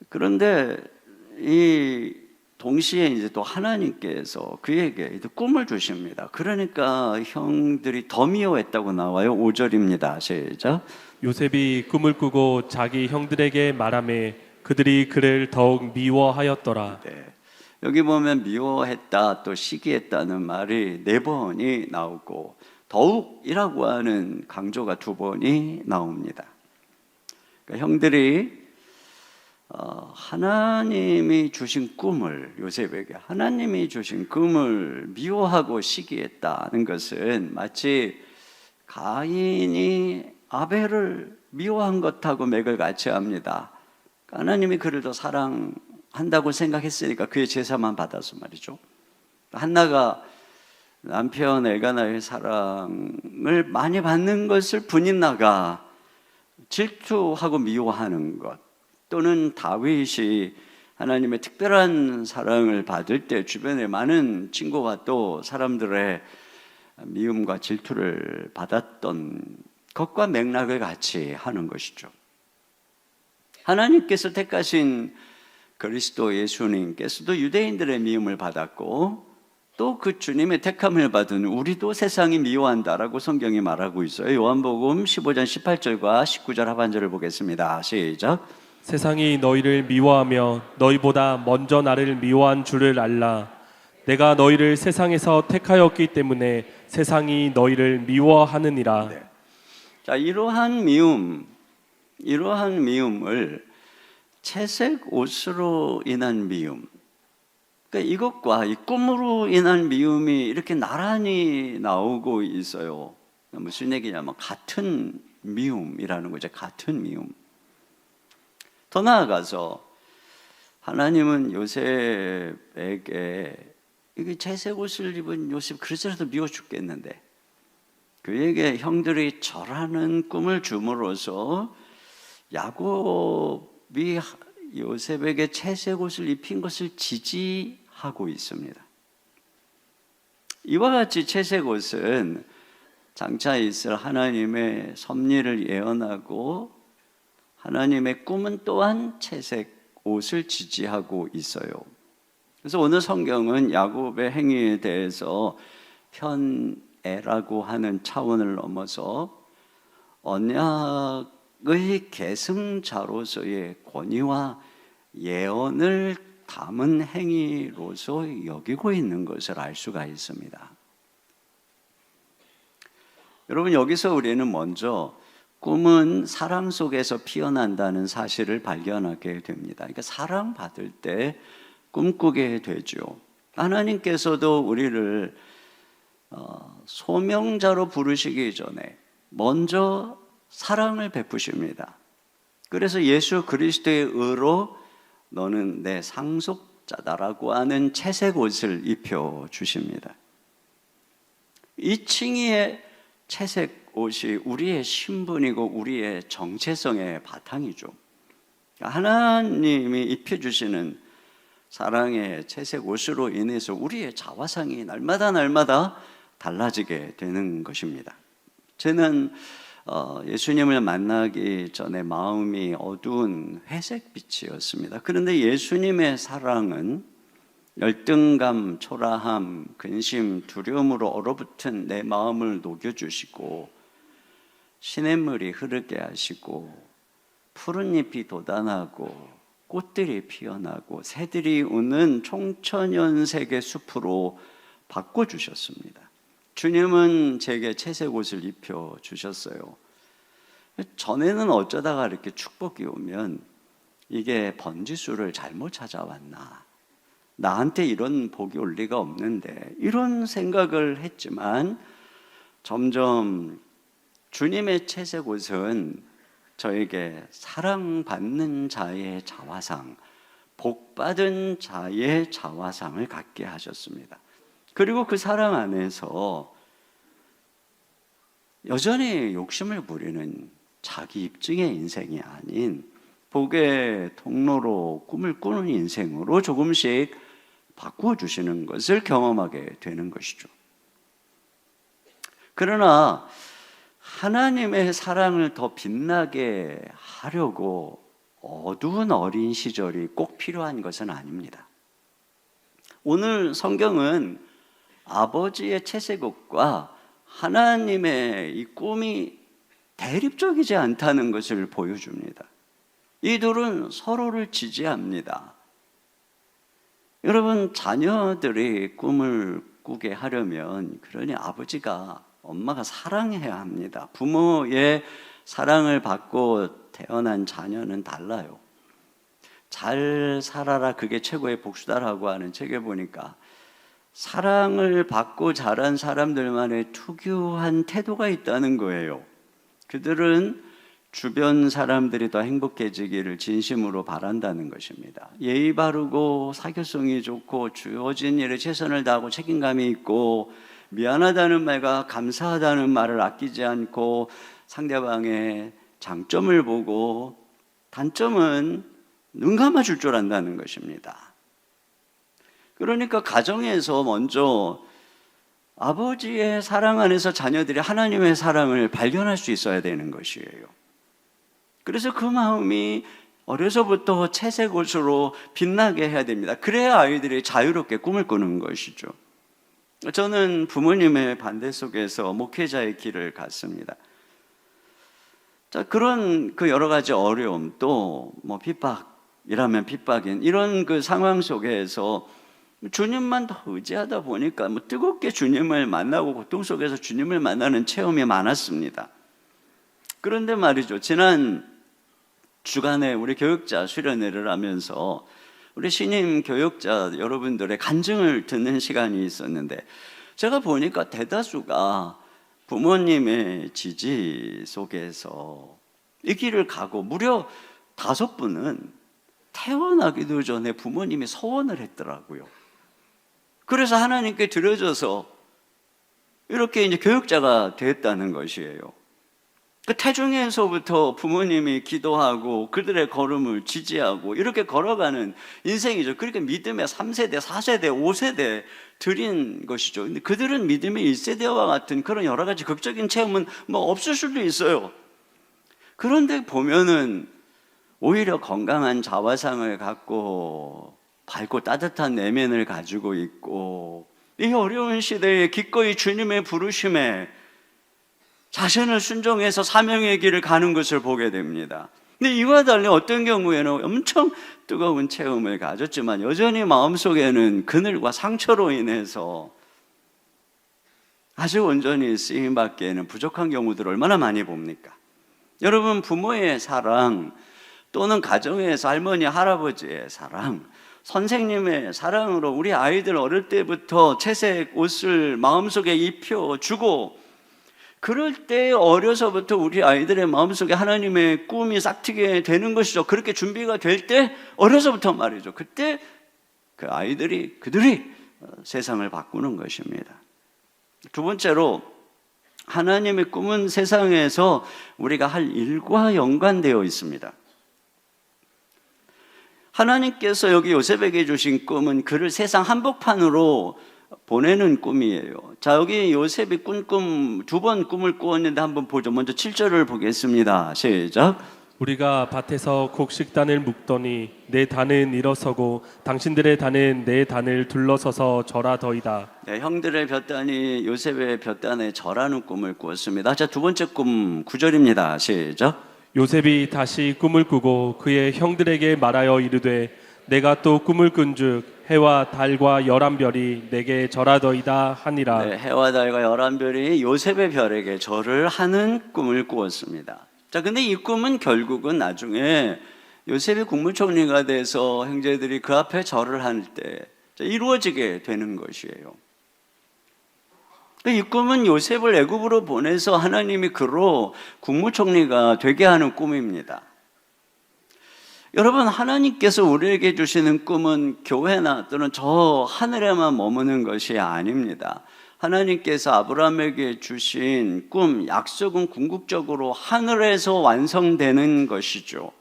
그런데 이 동시에 이제 또 하나님께서 그에게 꿈을 주십니다. 그러니까 형들이 더 미워했다고 나와요. 5절입니다. 시작. 요셉이 꿈을 꾸고 자기 형들에게 말하매 그들이 그를 더욱 미워하였더라. 네. 여기 보면 미워했다 또 시기했다는 말이 4번이 나오고 더욱이라고 하는 강조가 2번이 나옵니다. 그러니까 형들이 하나님이 주신 꿈을 요셉에게 하나님이 주신 꿈을 미워하고 시기했다는 것은 마치 가인이 아벨을 미워한 것하고 맥을 같이 합니다. 하나님이 그를 더 사랑한다고 생각했으니까 그의 제사만 받아서 말이죠. 한나가 남편 엘가나의 사랑을 많이 받는 것을 분인나가 질투하고 미워하는 것, 또는 다윗이 하나님의 특별한 사랑을 받을 때 주변에 많은 친구와 또 사람들의 미움과 질투를 받았던 것과 맥락을 같이 하는 것이죠. 하나님께서 택하신 그리스도 예수님께서도 유대인들의 미움을 받았고 또 그 주님의 택함을 받은 우리도 세상이 미워한다라고 성경이 말하고 있어요. 요한복음 15장 18절과 19절 하반절을 보겠습니다. 시작. 세상이 너희를 미워하며 너희보다 먼저 나를 미워한 줄을 알라. 내가 너희를 세상에서 택하였기 때문에 세상이 너희를 미워하느니라. 네. 자, 이러한 미움을 채색 옷으로 인한 미움, 그러니까 이것과 이 꿈으로 인한 미움이 이렇게 나란히 나오고 있어요. 무슨 얘기냐면 같은 미움이라는 거죠. 같은 미움. 더 나아가서 하나님은 요셉에게 이게 채색 옷을 입은 요셉 그래서라도 미워 죽겠는데 그에게 형들이 절하는 꿈을 줌으로써 야곱이 요셉에게 채색 옷을 입힌 것을 지지하고 있습니다. 이와 같이 채색 옷은 장차 있을 하나님의 섭리를 예언하고 하나님의 꿈은 또한 채색 옷을 지지하고 있어요. 그래서 오늘 성경은 야곱의 행위에 대해서 편애라고 하는 차원을 넘어서 언약의 계승자로서의 권위와 예언을 담은 행위로서 여기고 있는 것을 알 수가 있습니다. 여러분, 여기서 우리는 먼저 꿈은 사랑 속에서 피어난다는 사실을 발견하게 됩니다. 그러니까 사랑받을 때 꿈꾸게 되죠. 하나님께서도 우리를 소명자로 부르시기 전에 먼저 사랑을 베푸십니다. 그래서 예수 그리스도의 의로 너는 내 상속자다라고 하는 채색 옷을 입혀 주십니다. 이 칭의의 채색 옷이 우리의 신분이고 우리의 정체성의 바탕이죠. 하나님이 입혀주시는 사랑의 채색 옷으로 인해서 우리의 자화상이 날마다 달라지게 되는 것입니다. 저는 예수님을 만나기 전에 마음이 어두운 회색빛이었습니다. 그런데 예수님의 사랑은 열등감, 초라함, 근심, 두려움으로 얼어붙은 내 마음을 녹여주시고 시냇물이 흐르게 하시고 푸른 잎이 돋아나고 꽃들이 피어나고 새들이 우는 총천연색의 숲으로 바꿔주셨습니다. 주님은 제게 채색 옷을 입혀주셨어요. 전에는 어쩌다가 이렇게 축복이 오면 이게 번지수를 잘못 찾아왔나, 나한테 이런 복이 올 리가 없는데, 이런 생각을 했지만 점점 주님의 채색 옷은 저에게 사랑받는 자의 자화상, 복받은 자의 자화상을 갖게 하셨습니다. 그리고 그 사랑 안에서 여전히 욕심을 부리는 자기 입증의 인생이 아닌 복의 통로로 꿈을 꾸는 인생으로 조금씩 바꾸어 주시는 것을 경험하게 되는 것이죠. 그러나 하나님의 사랑을 더 빛나게 하려고 어두운 어린 시절이 꼭 필요한 것은 아닙니다. 오늘 성경은 아버지의 채색옷과 하나님의 이 꿈이 대립적이지 않다는 것을 보여줍니다. 이 둘은 서로를 지지합니다. 여러분, 자녀들이 꿈을 꾸게 하려면 그러니 아버지가, 엄마가 사랑해야 합니다. 부모의 사랑을 받고 태어난 자녀는 달라요. 잘 살아라, 그게 최고의 복수다라고 하는 책에 보니까 사랑을 받고 자란 사람들만의 특유한 태도가 있다는 거예요. 그들은 주변 사람들이 더 행복해지기를 진심으로 바란다는 것입니다. 예의 바르고 사교성이 좋고 주어진 일에 최선을 다하고 책임감이 있고 미안하다는 말과 감사하다는 말을 아끼지 않고 상대방의 장점을 보고 단점은 눈 감아줄 줄 안다는 것입니다. 그러니까 가정에서 먼저 아버지의 사랑 안에서 자녀들이 하나님의 사랑을 발견할 수 있어야 되는 것이에요. 그래서 그 마음이 어려서부터 채색 옷으로 빛나게 해야 됩니다. 그래야 아이들이 자유롭게 꿈을 꾸는 것이죠. 저는 부모님의 반대 속에서 목회자의 길을 갔습니다. 자, 그런 그 여러 가지 어려움, 또 뭐 핍박이라면 핍박인 이런 그 상황 속에서 주님만 더 의지하다 보니까 뭐 뜨겁게 주님을 만나고 고통 속에서 주님을 만나는 체험이 많았습니다. 그런데 말이죠, 지난 주간에 우리 교육자 수련회를 하면서 우리 신임 교육자 여러분들의 간증을 듣는 시간이 있었는데, 제가 보니까 대다수가 부모님의 지지 속에서 이 길을 가고, 무려 5분은 태어나기도 전에 부모님이 서원을 했더라고요. 그래서 하나님께 드려져서 이렇게 이제 교육자가 됐다는 것이에요. 그 태중에서부터 부모님이 기도하고 그들의 걸음을 지지하고 이렇게 걸어가는 인생이죠. 그러니까 믿음의 3세대, 4세대, 5세대 드린 것이죠. 근데 그들은 믿음의 1세대와 같은 그런 여러 가지 극적인 체험은 뭐 없을 수도 있어요. 그런데 보면은 오히려 건강한 자화상을 갖고 밝고 따뜻한 내면을 가지고 있고, 이 어려운 시대에 기꺼이 주님의 부르심에 자신을 순종해서 사명의 길을 가는 것을 보게 됩니다. 근데 이와 달리 어떤 경우에는 엄청 뜨거운 체험을 가졌지만 여전히 마음속에는 그늘과 상처로 인해서 아주 온전히 쓰임받기에는 부족한 경우들을 얼마나 많이 봅니까? 여러분, 부모의 사랑 또는 가정에서 할머니, 할아버지의 사랑, 선생님의 사랑으로 우리 아이들 어릴 때부터 채색 옷을 마음속에 입혀주고, 그럴 때 어려서부터 우리 아이들의 마음속에 하나님의 꿈이 싹트게 되는 것이죠. 그렇게 준비가 될 때 어려서부터 말이죠. 그때 그 아이들이 그들이 세상을 바꾸는 것입니다. 두 번째로, 하나님의 꿈은 세상에서 우리가 할 일과 연관되어 있습니다. 하나님께서 여기 요셉에게 주신 꿈은 그를 세상 한복판으로 보내는 꿈이에요. 자, 여기 요셉이 꾼 꿈, 두 번 꿈을 꾸었는데 한번 보죠. 먼저 7절을 보겠습니다. 시작. 우리가 밭에서 곡식단을 묶더니 내 단은 일어서고 당신들의 단은 내 단을 둘러서서 절하더이다. 네, 형들의 볕단이 요셉의 볕단에 절하는 꿈을 꾸었습니다. 자, 두 번째 꿈 9절입니다. 시작. 요셉이 다시 꿈을 꾸고 그의 형들에게 말하여 이르되 내가 또 꿈을 꾼즉 해와 달과 11별이 내게 절하더이다 하니라. 네, 해와 달과 11별이 요셉의 별에게 절을 하는 꿈을 꾸었습니다. 자, 근데 이 꿈은 결국은 나중에 요셉이 국무총리가 돼서 형제들이 그 앞에 절을 할 때 이루어지게 되는 것이에요. 이 꿈은 요셉을 애굽으로 보내서 하나님이 그로 국무총리가 되게 하는 꿈입니다. 여러분, 하나님께서 우리에게 주시는 꿈은 교회나 또는 저 하늘에만 머무는 것이 아닙니다. 하나님께서 아브라함에게 주신 꿈, 약속은 궁극적으로 하늘에서 완성되는 것이죠.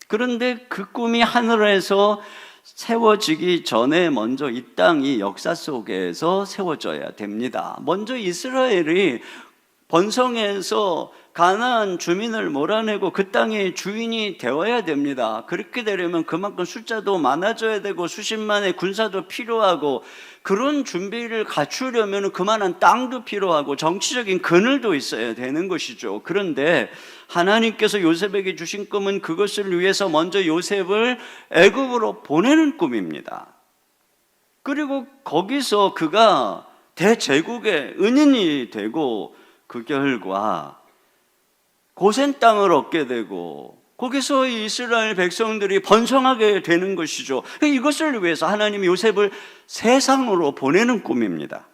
그런데 그 꿈이 하늘에서 세워지기 전에 먼저 이 땅, 이 역사 속에서 세워져야 됩니다. 먼저 이스라엘이 번성해서 가나안 주민을 몰아내고 그 땅의 주인이 되어야 됩니다. 그렇게 되려면 그만큼 숫자도 많아져야 되고 수십만의 군사도 필요하고, 그런 준비를 갖추려면 그만한 땅도 필요하고 정치적인 그늘도 있어야 되는 것이죠. 그런데 하나님께서 요셉에게 주신 꿈은 그것을 위해서 먼저 요셉을 애굽으로 보내는 꿈입니다. 그리고 거기서 그가 대제국의 은인이 되고 그 결과 고센 땅을 얻게 되고 거기서 이스라엘 백성들이 번성하게 되는 것이죠. 이것을 위해서 하나님이 요셉을 세상으로 보내는 꿈입니다.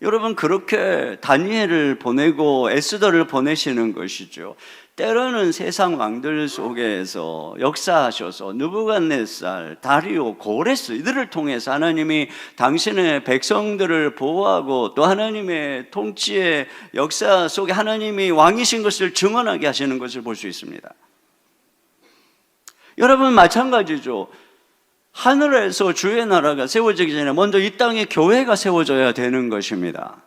여러분, 그렇게 다니엘을 보내고 에스더를 보내시는 것이죠. 때로는 세상 왕들 속에서 역사하셔서 느부갓네살, 다리오, 고레스 이들을 통해서 하나님이 당신의 백성들을 보호하고 또 하나님의 통치의 역사 속에 하나님이 왕이신 것을 증언하게 하시는 것을 볼 수 있습니다. 여러분, 마찬가지죠. 하늘에서 주의 나라가 세워지기 전에 먼저 이 땅에 교회가 세워져야 되는 것입니다.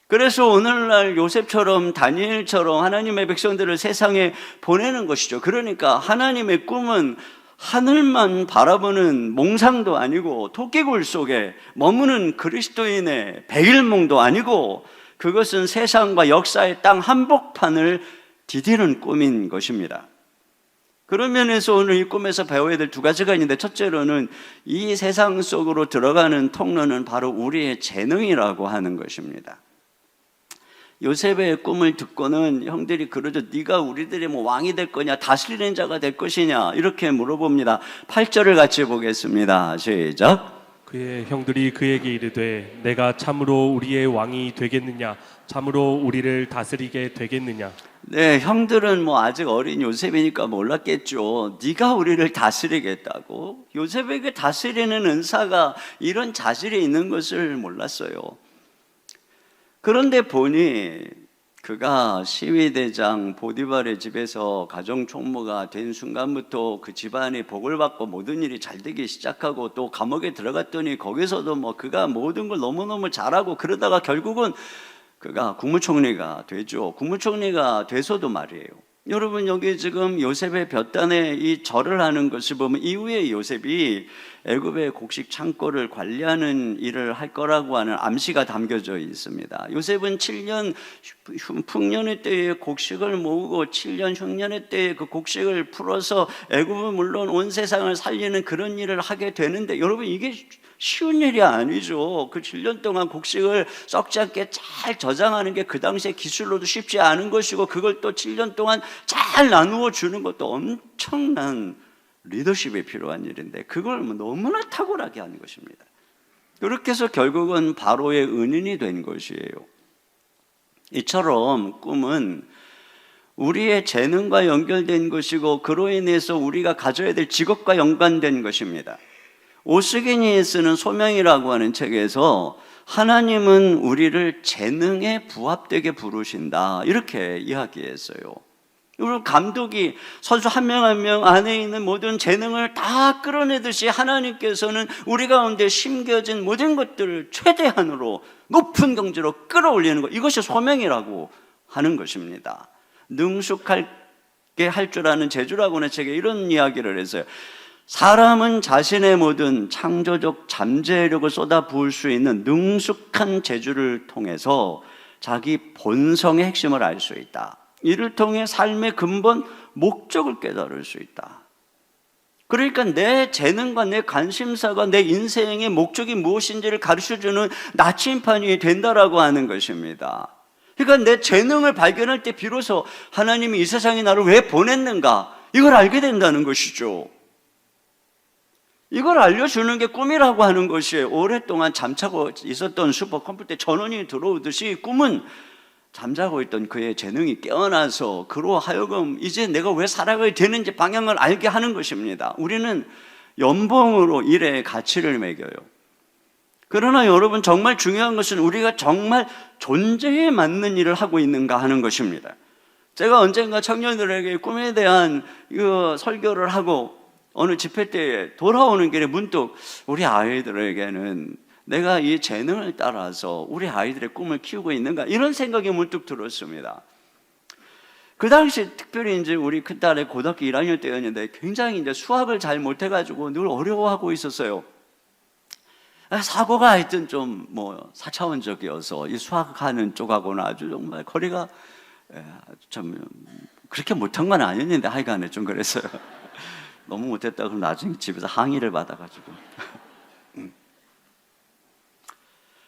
그래서 오늘날 요셉처럼 다니엘처럼 하나님의 백성들을 세상에 보내는 것이죠. 그러니까 하나님의 꿈은 하늘만 바라보는 몽상도 아니고 토끼굴 속에 머무는 그리스도인의 백일몽도 아니고, 그것은 세상과 역사의 땅 한복판을 디디는 꿈인 것입니다. 그런 면에서 오늘 이 꿈에서 배워야 될 두 가지가 있는데, 첫째로는 이 세상 속으로 들어가는 통로는 바로 우리의 재능이라고 하는 것입니다. 요셉의 꿈을 듣고는 형들이 그러죠. 네가 우리들의 왕이 될 거냐, 다스리는 자가 될 것이냐, 이렇게 물어봅니다. 8절을 같이 보겠습니다. 시작. 그의 형들이 그에게 이르되 내가 참으로 우리의 왕이 되겠느냐, 참으로 우리를 다스리게 되겠느냐. 네, 형들은 아직 어린 요셉이니까 몰랐겠죠. 네가 우리를 다스리겠다고? 요셉에게 다스리는 은사가 이런 자질이 있는 것을 몰랐어요. 그런데 보니 그가 시위대장 보디발의 집에서 가정총무가 된 순간부터 그 집안이 복을 받고 모든 일이 잘 되기 시작하고, 또 감옥에 들어갔더니 거기서도 그가 모든 걸 너무너무 잘하고, 그러다가 결국은 그가 국무총리가 되죠. 국무총리가 돼서도 말이에요. 여러분, 여기 지금 요셉의 볕단에 이 절을 하는 것을 보면 이후에 요셉이 애굽의 곡식 창고를 관리하는 일을 할 거라고 하는 암시가 담겨져 있습니다. 요셉은 7년 풍년의 때에 곡식을 모으고 7년 흉년의 때에 그 곡식을 풀어서 애굽은 물론 온 세상을 살리는 그런 일을 하게 되는데, 여러분, 이게 쉬운 일이 아니죠. 그 7년 동안 곡식을 썩지 않게 잘 저장하는 게 그 당시에 기술로도 쉽지 않은 것이고, 그걸 또 7년 동안 잘 나누어 주는 것도 엄청난 리더십이 필요한 일인데, 그걸 너무나 탁월하게 하는 것입니다. 그렇게 해서 결국은 바로의 은인이 된 것이에요. 이처럼 꿈은 우리의 재능과 연결된 것이고, 그로 인해서 우리가 가져야 될 직업과 연관된 것입니다. 오스게니에 쓰는 소명이라고 하는 책에서 하나님은 우리를 재능에 부합되게 부르신다, 이렇게 이야기했어요. 우리 감독이 선수 한 명 한 명 안에 있는 모든 재능을 다 끌어내듯이, 하나님께서는 우리 가운데 심겨진 모든 것들을 최대한으로 높은 경지로 끌어올리는 것, 이것이 소명이라고 하는 것입니다. 능숙하게 할 줄 아는 재주라고 하는 책에 이런 이야기를 했어요. 사람은 자신의 모든 창조적 잠재력을 쏟아부을 수 있는 능숙한 재주를 통해서 자기 본성의 핵심을 알 수 있다. 이를 통해 삶의 근본 목적을 깨달을 수 있다. 그러니까 내 재능과 내 관심사가 내 인생의 목적이 무엇인지를 가르쳐주는 나침판이 된다라고 하는 것입니다. 그러니까 내 재능을 발견할 때 비로소 하나님이 이 세상에 나를 왜 보냈는가, 이걸 알게 된다는 것이죠. 이걸 알려주는 게 꿈이라고 하는 것이에요. 오랫동안 잠자고 있었던 슈퍼컴퓨터에 전원이 들어오듯이, 꿈은 잠자고 있던 그의 재능이 깨어나서 그로 하여금 이제 내가 왜 살아가야 되는지 방향을 알게 하는 것입니다. 우리는 연봉으로 일의 가치를 매겨요. 그러나 여러분, 정말 중요한 것은 우리가 정말 존재에 맞는 일을 하고 있는가 하는 것입니다. 제가 언젠가 청년들에게 꿈에 대한 설교를 하고 어느 집회 때에 돌아오는 길에 문득 우리 아이들에게는 내가 이 재능을 따라서 우리 아이들의 꿈을 키우고 있는가, 이런 생각이 문득 들었습니다. 그 당시 특별히 이제 우리 큰딸의 고등학교 1학년 때였는데, 굉장히 이제 수학을 잘 못해가지고 늘 어려워하고 있었어요. 사고가 하여튼 좀 4차원적이어서 이 수학하는 쪽하고는 아주 정말 거리가 좀 그렇게 못한 건 아니었는데, 하여간에 좀 그랬어요. 너무 못했다 그러면 나중에 집에서 항의를 받아가지고.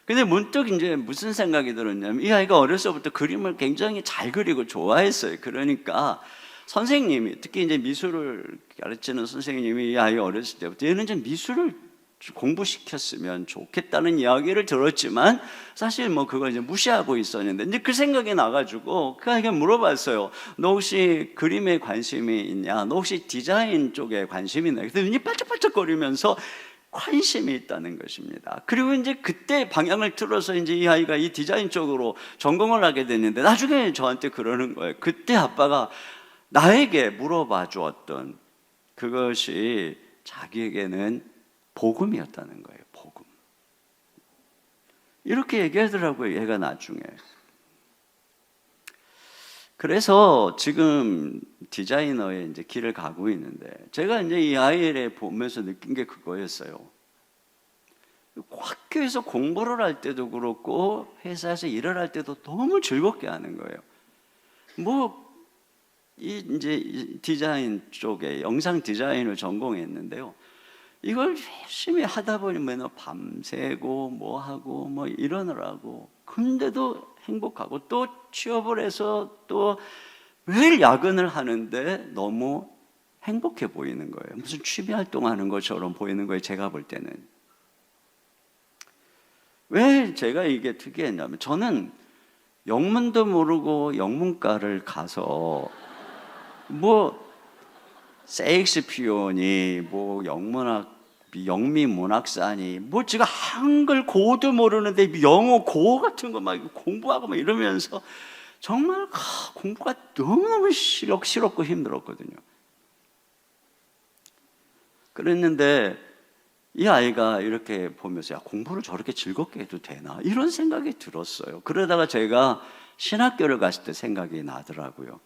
근데 문득 이제 무슨 생각이 들었냐면, 이 아이가 어려서부터 그림을 굉장히 잘 그리고 좋아했어요. 그러니까 선생님이, 특히 이제 미술을 가르치는 선생님이 이 아이 어렸을 때부터 얘는 좀 미술을 공부시켰으면 좋겠다는 이야기를 들었지만, 사실 그걸 이제 무시하고 있었는데, 이제 그 생각이 나가지고 그 아이가 물어봤어요. 너 혹시 그림에 관심이 있냐? 너 혹시 디자인 쪽에 관심이 있냐? 그래서 눈이 반짝반짝거리면서 관심이 있다는 것입니다. 그리고 이제 그때 방향을 틀어서 이제 이 아이가 이 디자인 쪽으로 전공을 하게 됐는데, 나중에 저한테 그러는 거예요. 그때 아빠가 나에게 물어봐 주었던 그것이 자기에게는 복음이었다는 거예요. 복음. 이렇게 얘기하더라고요, 얘가 나중에. 그래서 지금 디자이너의 이제 길을 가고 있는데, 제가 이제 이 아이를 보면서 느낀 게 그거였어요. 학교에서 공부를 할 때도 그렇고 회사에서 일을 할 때도 너무 즐겁게 하는 거예요. 이제 디자인 쪽에 영상 디자인을 전공했는데요. 이걸 열심히 하다 보니 맨날 밤새고 하고 이러느라고, 근데도 행복하고, 또 취업을 해서 또 매일 야근을 하는데 너무 행복해 보이는 거예요. 무슨 취미 활동하는 것처럼 보이는 거예요, 제가 볼 때는. 왜 제가 이게 특이했냐면, 저는 영문도 모르고 영문과를 가서 세익스피어니 영미문학사니 제가 한글 고도 모르는데 영어 고 같은 거 공부하고 이러면서 정말 공부가 너무너무 싫었고 힘들었거든요. 그랬는데 이 아이가 이렇게 보면서, 야, 공부를 저렇게 즐겁게 해도 되나, 이런 생각이 들었어요. 그러다가 제가 신학교를 갔을 때 생각이 나더라고요.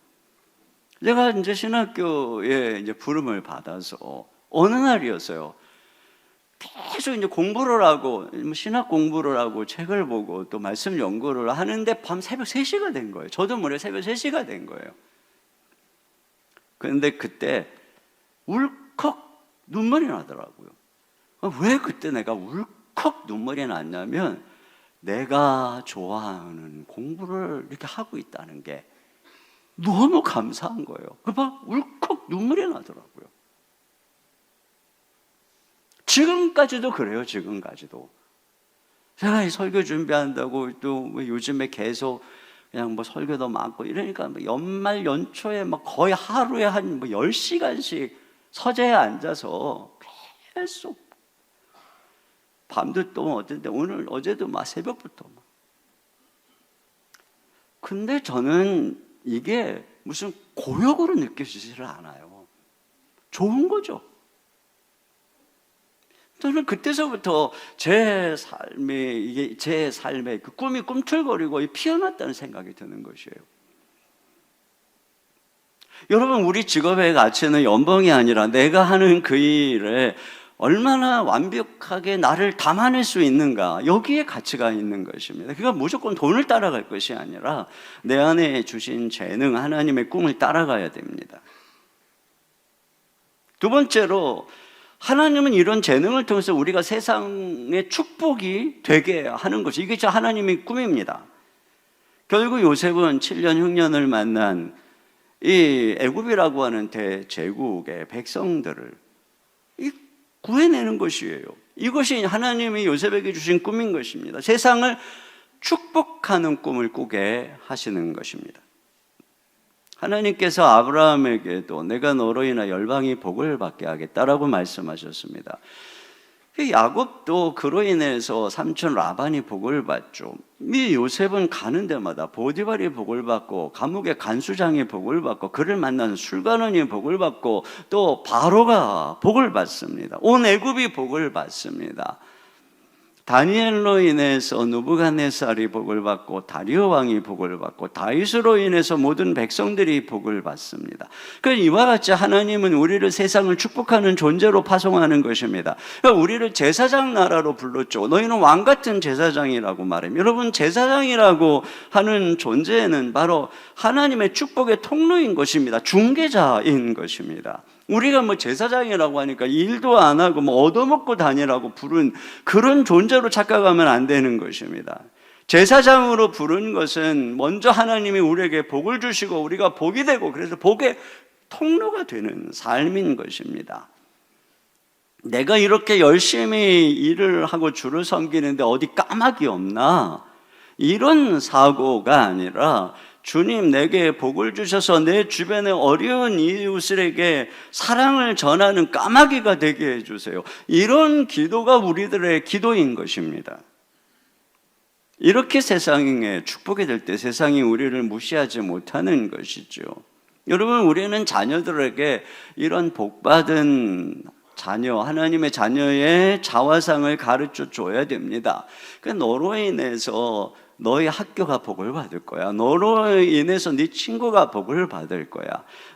제가 이제 신학교에 이제 부름을 받아서 어느 날이었어요. 계속 이제 공부를 하고, 신학 공부를 하고, 책을 보고, 또 말씀 연구를 하는데 밤 새벽 3시가 된 거예요. 저도 모르게 새벽 3시가 된 거예요. 그런데 그때 울컥 눈물이 나더라고요. 왜 그때 내가 울컥 눈물이 났냐면 내가 좋아하는 공부를 이렇게 하고 있다는 게 너무 감사한 거예요. 막 울컥 눈물이 나더라고요. 지금까지도 그래요. 지금까지도. 제가 이 설교 준비한다고 또 요즘에 계속 그냥 뭐 설교도 많고 이러니까 연말 연초에 막 거의 하루에 한 10시간씩 서재에 앉아서 계속 밤도 또 어쩐데 어제도 막 새벽부터 막. 근데 저는 이게 무슨 고역으로 느껴지지를 않아요. 좋은 거죠. 저는 그때서부터 제 삶의 그 꿈이 꿈틀거리고 피어났다는 생각이 드는 것이에요. 여러분, 우리 직업의 가치는 연봉이 아니라 내가 하는 그 일에 얼마나 완벽하게 나를 담아낼 수 있는가, 여기에 가치가 있는 것입니다. 그러니까 무조건 돈을 따라갈 것이 아니라 내 안에 주신 재능, 하나님의 꿈을 따라가야 됩니다. 두 번째로, 하나님은 이런 재능을 통해서 우리가 세상의 축복이 되게 하는 것이, 이게 하나님의 꿈입니다. 결국 요셉은 7년 흉년을 만난 이 애굽이라고 하는 대제국의 백성들을 구해내는 것이에요. 이것이 하나님이 요셉에게 주신 꿈인 것입니다. 세상을 축복하는 꿈을 꾸게 하시는 것입니다. 하나님께서 아브라함에게도 내가 너로 인하 열방이 복을 받게 하겠다라고 말씀하셨습니다. 야곱도 그로 인해서 삼촌 라반이 복을 받죠. 이 요셉은 가는 데마다 보디발이 복을 받고 감옥의 간수장이 복을 받고 그를 만나는 술관원이 복을 받고 또 바로가 복을 받습니다. 온 애굽이 복을 받습니다. 다니엘로 인해서 느부갓네살이 복을 받고 다리오 왕이 복을 받고 다윗으로 인해서 모든 백성들이 복을 받습니다. 그래서 이와 같이 하나님은 우리를 세상을 축복하는 존재로 파송하는 것입니다. 그러니까 우리를 제사장 나라로 불렀죠. 너희는 왕 같은 제사장이라고 말합니다. 여러분, 제사장이라고 하는 존재는 바로 하나님의 축복의 통로인 것입니다. 중개자인 것입니다. 우리가 뭐 제사장이라고 하니까 일도 안 하고 뭐 얻어먹고 다니라고 부른 그런 존재로 착각하면 안 되는 것입니다. 제사장으로 부른 것은 먼저 하나님이 우리에게 복을 주시고 우리가 복이 되고 그래서 복의 통로가 되는 삶인 것입니다. 내가 이렇게 열심히 일을 하고 주를 섬기는데 어디 까마귀 없나? 이런 사고가 아니라 주님, 내게 복을 주셔서 내 주변에 어려운 이웃들에게 사랑을 전하는 까마귀가 되게 해주세요. 이런 기도가 우리들의 기도인 것입니다. 이렇게 세상에 축복이 될 때 세상이 우리를 무시하지 못하는 것이죠. 여러분, 우리는 자녀들에게 이런 복받은 자녀, 하나님의 자녀의 자화상을 가르쳐 줘야 됩니다. 너로 인해서 너희 학교가 복을 받을 거야. 너로 인해서 네 친구가 복을 받을 거야.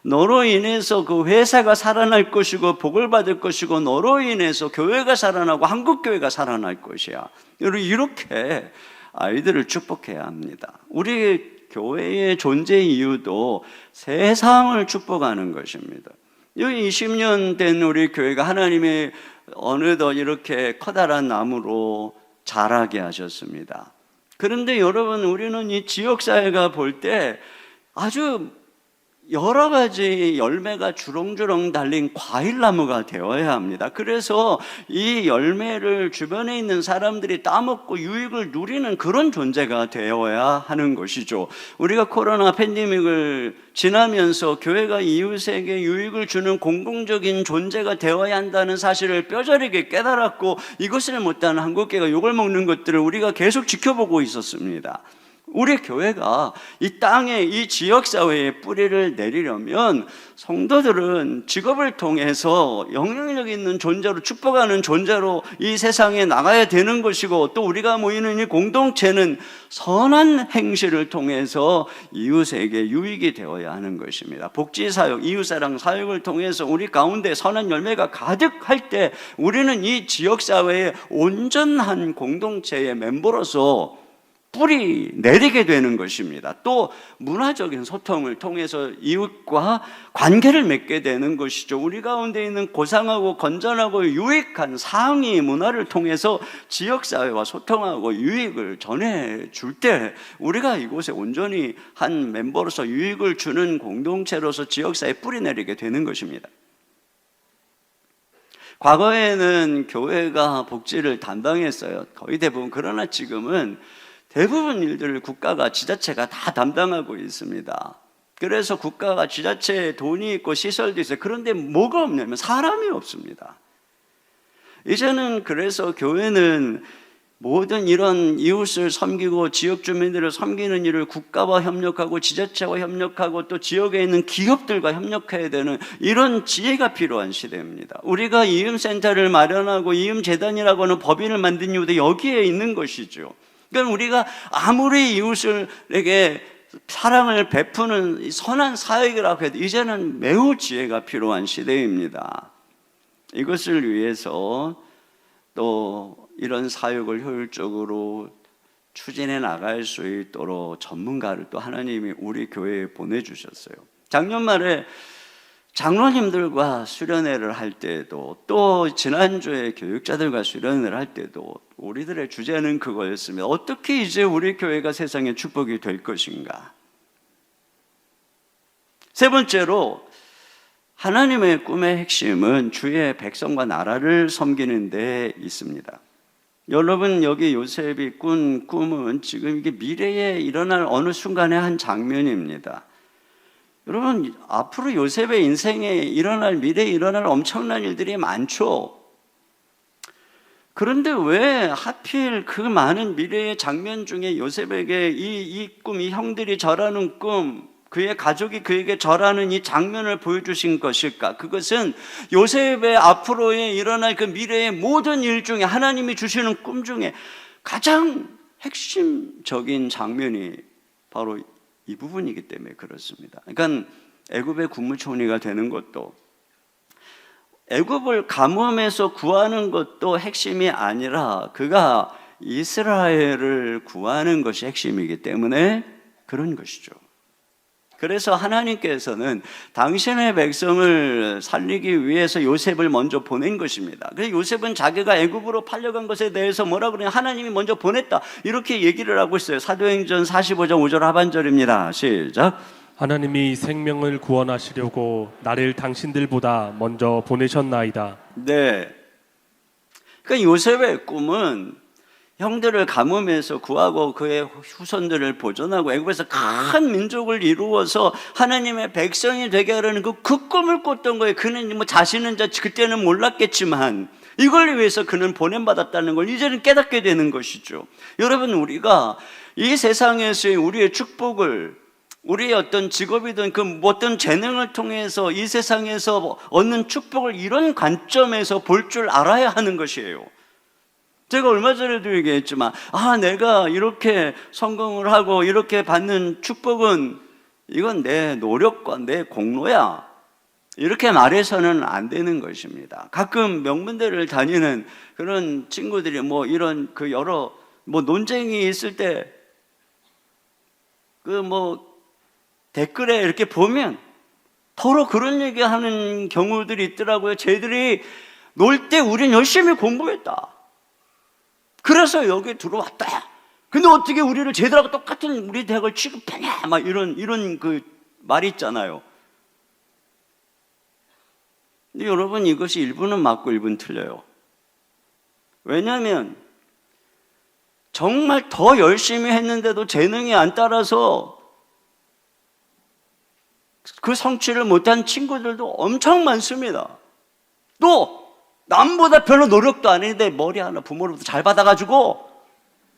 너로 인해서 그 회사가 살아날 것이고 복을 받을 것이고 너로 인해서 교회가 살아나고 한국교회가 살아날 것이야. 여러분, 이렇게 아이들을 축복해야 합니다. 우리 교회의 존재 이유도 세상을 축복하는 것입니다. 여기 20년 된 우리 교회가 하나님의 어느덧 이렇게 커다란 나무로 자라게 하셨습니다. 그런데 여러분, 우리는 이 지역사회가 볼 때 아주 여러 가지 열매가 주렁주렁 달린 과일나무가 되어야 합니다. 그래서 이 열매를 주변에 있는 사람들이 따먹고 유익을 누리는 그런 존재가 되어야 하는 것이죠. 우리가 코로나 팬데믹을 지나면서 교회가 이웃에게 유익을 주는 공공적인 존재가 되어야 한다는 사실을 뼈저리게 깨달았고, 이것을 못하는 한국교회가 욕을 먹는 것들을 우리가 계속 지켜보고 있었습니다. 우리 교회가 이 땅에, 이 지역사회에 뿌리를 내리려면 성도들은 직업을 통해서 영향력 있는 존재로, 축복하는 존재로 이 세상에 나가야 되는 것이고, 또 우리가 모이는 이 공동체는 선한 행실을 통해서 이웃에게 유익이 되어야 하는 것입니다. 복지사역, 이웃사랑 사역을 통해서 우리 가운데 선한 열매가 가득할 때 우리는 이 지역사회의 온전한 공동체의 멤버로서 뿌리 내리게 되는 것입니다. 또 문화적인 소통을 통해서 이웃과 관계를 맺게 되는 것이죠. 우리 가운데 있는 고상하고 건전하고 유익한 상위 문화를 통해서 지역사회와 소통하고 유익을 전해줄 때 우리가 이곳에 온전히 한 멤버로서 유익을 주는 공동체로서 지역사회에 뿌리 내리게 되는 것입니다. 과거에는 교회가 복지를 담당했어요. 거의 대부분. 그러나 지금은 대부분 일들을 국가가, 지자체가 다 담당하고 있습니다. 그래서 국가가 지자체에 돈이 있고 시설도 있어요. 그런데 뭐가 없냐면 사람이 없습니다. 이제는 그래서 교회는 모든 이런 이웃을 섬기고 지역 주민들을 섬기는 일을 국가와 협력하고 지자체와 협력하고 또 지역에 있는 기업들과 협력해야 되는 이런 지혜가 필요한 시대입니다. 우리가 이음센터를 마련하고 이음재단이라고 하는 법인을 만든 이유도 여기에 있는 것이죠. 그러니까 우리가 아무리 이웃에게 사랑을 베푸는 선한 사역이라고 해도 이제는 매우 지혜가 필요한 시대입니다. 이것을 위해서 또 이런 사역을 효율적으로 추진해 나갈 수 있도록 전문가를 또 하나님이 우리 교회에 보내주셨어요. 작년 말에 장로님들과 수련회를 할 때도 또 지난주에 교육자들과 수련회를 할 때도 우리들의 주제는 그거였습니다. 어떻게 이제 우리 교회가 세상의 축복이 될 것인가? 세 번째로 하나님의 꿈의 핵심은 주의 백성과 나라를 섬기는 데 있습니다. 여러분, 여기 요셉이 꾼 꿈은 지금 이게 미래에 일어날 어느 순간의 한 장면입니다. 여러분, 앞으로 요셉의 인생에 미래에 일어날 엄청난 일들이 많죠. 그런데 왜 하필 그 많은 미래의 장면 중에 요셉에게 이 꿈, 이 형들이 절하는 꿈, 그의 가족이 그에게 절하는 이 장면을 보여주신 것일까? 그것은 요셉의 앞으로에 일어날 그 미래의 모든 일 중에 하나님이 주시는 꿈 중에 가장 핵심적인 장면이 바로 이 부분이기 때문에 그렇습니다. 그러니까 애굽의 국무총리가 되는 것도, 애굽을 가뭄에서 구하는 것도 핵심이 아니라 그가 이스라엘을 구하는 것이 핵심이기 때문에 그런 것이죠. 그래서 하나님께서는 당신의 백성을 살리기 위해서 요셉을 먼저 보낸 것입니다. 그래서 요셉은 자기가 애굽으로 팔려간 것에 대해서 뭐라 그러냐, 하나님이 먼저 보냈다, 이렇게 얘기를 하고 있어요. 사도행전 45장 5절 하반절입니다. 시작. 하나님이 생명을 구원하시려고 나를 당신들보다 먼저 보내셨나이다. 네. 그러니까 요셉의 꿈은 형들을 가뭄에서 구하고 그의 후손들을 보존하고 애굽에서 큰 민족을 이루어서 하나님의 백성이 되게 하려는 그 꿈을 꿨던 거예요. 그는 뭐 자신은 그때는 몰랐겠지만 이걸 위해서 그는 보냄받았다는 걸 이제는 깨닫게 되는 것이죠. 여러분, 우리가 이 세상에서의 우리의 축복을, 우리의 어떤 직업이든 그 어떤 재능을 통해서 이 세상에서 얻는 축복을 이런 관점에서 볼 줄 알아야 하는 것이에요. 제가 얼마 전에도 얘기했지만, 내가 이렇게 성공을 하고 이렇게 받는 축복은 이건 내 노력과 내 공로야, 이렇게 말해서는 안 되는 것입니다. 가끔 명문대를 다니는 그런 친구들이 이런 여러 논쟁이 있을 때 댓글에 이렇게 보면 서로 그런 얘기하는 경우들이 있더라고요. 쟤들이 놀 때 우린 열심히 공부했다, 그래서 여기 들어왔다, 근데 어떻게 우리를 쟤들하고 똑같은 우리 대학을 취급하냐, 이런 그 말이 있잖아요. 근데 여러분, 이것이 일부는 맞고 일부는 틀려요. 왜냐하면 정말 더 열심히 했는데도 재능이 안 따라서 그 성취를 못한 친구들도 엄청 많습니다. 또 남보다 별로 노력도 안 했는데 머리 하나 부모로부터 잘 받아가지고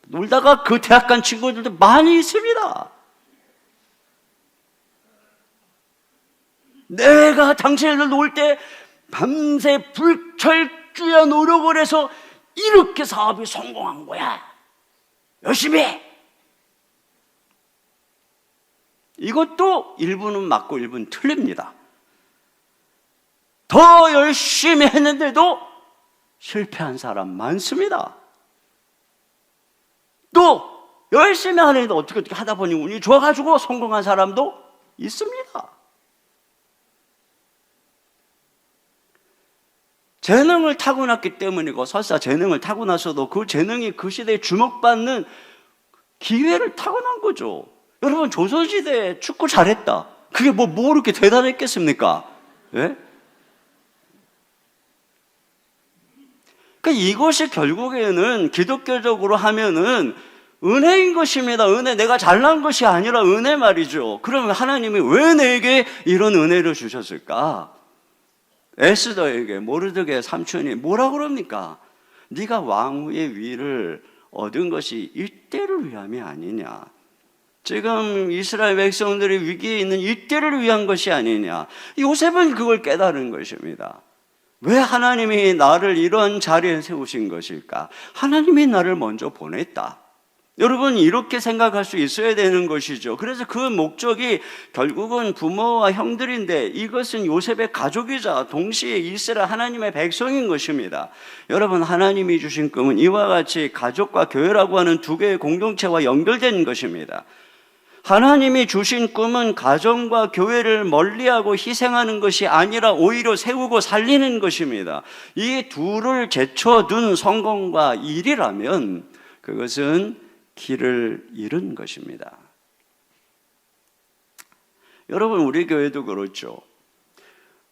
놀다가 그 대학 간 친구들도 많이 있습니다. 내가 당신들 놀 때 밤새 불철주야 노력을 해서 이렇게 사업이 성공한 거야, 열심히 해. 이것도 일부는 맞고 일부는 틀립니다. 더 열심히 했는데도 실패한 사람 많습니다. 또 열심히 하는데 어떻게 하다 보니 운이 좋아가지고 성공한 사람도 있습니다. 재능을 타고났기 때문이고, 설사 재능을 타고나서도 그 재능이 그 시대에 주목받는 기회를 타고난 거죠. 여러분, 조선시대에 축구 잘했다. 그게 뭐 이렇게 대단했겠습니까? 예? 그러니까 이것이 결국에는 기독교적으로 하면은 은혜인 것입니다. 은혜, 내가 잘난 것이 아니라 은혜 말이죠. 그러면 하나님이 왜 내게 이런 은혜를 주셨을까? 에스더에게 모르드게 삼촌이 뭐라 그럽니까? 네가 왕후의 위를 얻은 것이 이때를 위함이 아니냐. 지금 이스라엘 백성들이 위기에 있는 이때를 위한 것이 아니냐. 요셉은 그걸 깨달은 것입니다. 왜 하나님이 나를 이런 자리에 세우신 것일까? 하나님이 나를 먼저 보냈다. 여러분, 이렇게 생각할 수 있어야 되는 것이죠. 그래서 그 목적이 결국은 부모와 형들인데, 이것은 요셉의 가족이자 동시에 이스라엘 하나님의 백성인 것입니다. 여러분, 하나님이 주신 꿈은 이와 같이 가족과 교회라고 하는 두 개의 공동체와 연결된 것입니다. 하나님이 주신 꿈은 가정과 교회를 멀리하고 희생하는 것이 아니라 오히려 세우고 살리는 것입니다. 이 둘을 제쳐둔 성공과 일이라면 그것은 길을 잃은 것입니다. 여러분, 우리 교회도 그렇죠.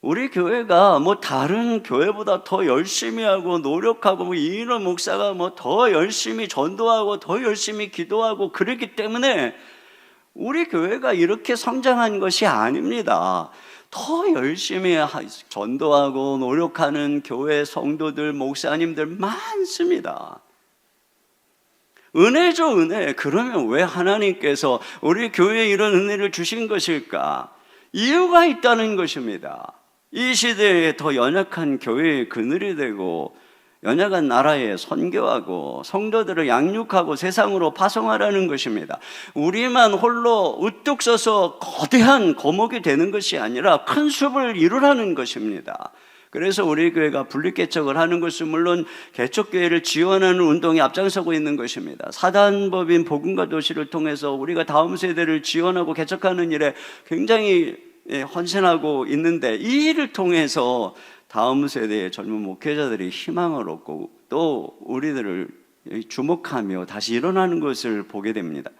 우리 교회가 뭐 다른 교회보다 더 열심히 하고 노력하고, 뭐 이인원 목사가 뭐 더 열심히 전도하고 더 열심히 기도하고 그랬기 때문에 우리 교회가 이렇게 성장한 것이 아닙니다. 더 열심히 전도하고 노력하는 교회 성도들, 목사님들 많습니다. 은혜죠, 은혜. 그러면 왜 하나님께서 우리 교회에 이런 은혜를 주신 것일까? 이유가 있다는 것입니다. 이 시대에 더 연약한 교회의 그늘이 되고, 연약한 나라에 선교하고 성도들을 양육하고 세상으로 파송하라는 것입니다. 우리만 홀로 우뚝 서서 거대한 거목이 되는 것이 아니라 큰 숲을 이루라는 것입니다. 그래서 우리 교회가 분립개척을 하는 것은 물론 개척교회를 지원하는 운동에 앞장서고 있는 것입니다. 사단법인 복음과 도시를 통해서 우리가 다음 세대를 지원하고 개척하는 일에 굉장히 헌신하고 있는데, 이 일을 통해서 다음 세대의 젊은 목회자들이 희망을 얻고 또 우리들을 주목하며 다시 일어나는 것을 보게 됩니다.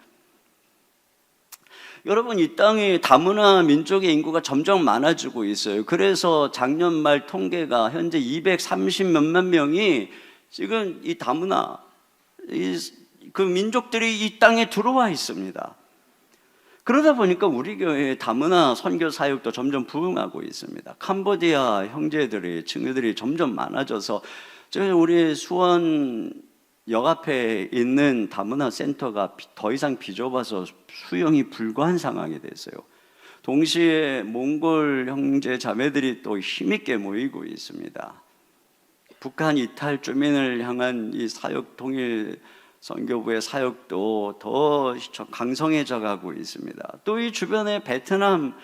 여러분, 이 땅에 다문화 민족의 인구가 점점 많아지고 있어요. 그래서 작년 말 통계가 현재 230 몇만 명이 지금 이 다문화, 그 민족들이 이 땅에 들어와 있습니다. 그러다 보니까 우리 교회의 다문화 선교 사역도 점점 부흥하고 있습니다. 캄보디아 형제들이, 친구들이 점점 많아져서 우리 수원 역 앞에 있는 다문화 센터가 더 이상 비좁아서 수용이 불가한 상황이 됐어요. 동시에 몽골 형제 자매들이 또 힘있게 모이고 있습니다. 북한 이탈 주민을 향한 이 사역, 통일 선교부의 사역도 더 강성해져 가고 있습니다. 또 이 주변에 베트남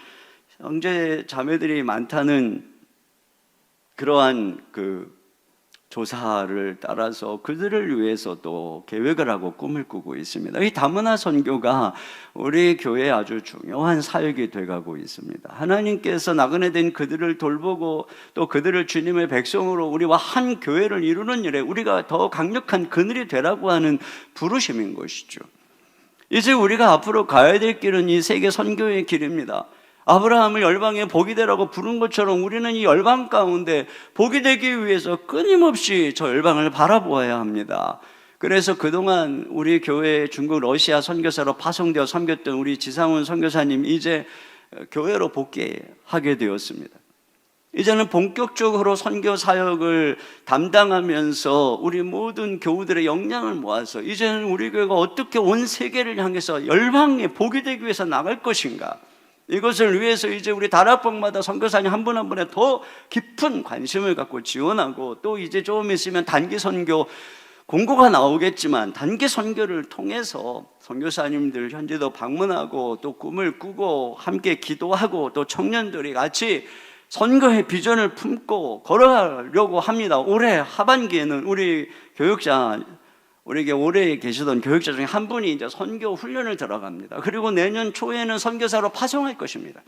형제 자매들이 많다는 그러한 그 조사를 따라서 그들을 위해서 또 계획을 하고 꿈을 꾸고 있습니다. 이 다문화 선교가 우리 교회에 아주 중요한 사역이 돼가고 있습니다. 하나님께서 나그네 된 그들을 돌보고 또 그들을 주님의 백성으로 우리와 한 교회를 이루는 일에 우리가 더 강력한 그늘이 되라고 하는 부르심인 것이죠. 이제 우리가 앞으로 가야 될 길은 이 세계 선교의 길입니다. 아브라함을 열방의 복이 되라고 부른 것처럼 우리는 이 열방 가운데 복이 되기 위해서 끊임없이 저 열방을 바라보아야 합니다. 그래서 그동안 우리 교회 중국 러시아 선교사로 파송되어 섬겼던 우리 지상훈 선교사님 이제 교회로 복귀하게 되었습니다. 이제는 본격적으로 선교 사역을 담당하면서 우리 모든 교우들의 역량을 모아서 이제는 우리 교회가 어떻게 온 세계를 향해서 열방의 복이 되기 위해서 나갈 것인가, 이것을 위해서 이제 우리 다락방마다 선교사님 한 분 한 분에 더 깊은 관심을 갖고 지원하고, 또 이제 조금 있으면 단기 선교 공고가 나오겠지만 단기 선교를 통해서 선교사님들 현지도 방문하고 또 꿈을 꾸고 함께 기도하고 또 청년들이 같이 선교의 비전을 품고 걸어가려고 합니다. 올해 하반기에는 우리 교육자 우리에게 오래 계시던 교육자 중에 한 분이 이제 선교 훈련을 들어갑니다. 그리고 내년 초에는 선교사로 파송할 것입니다.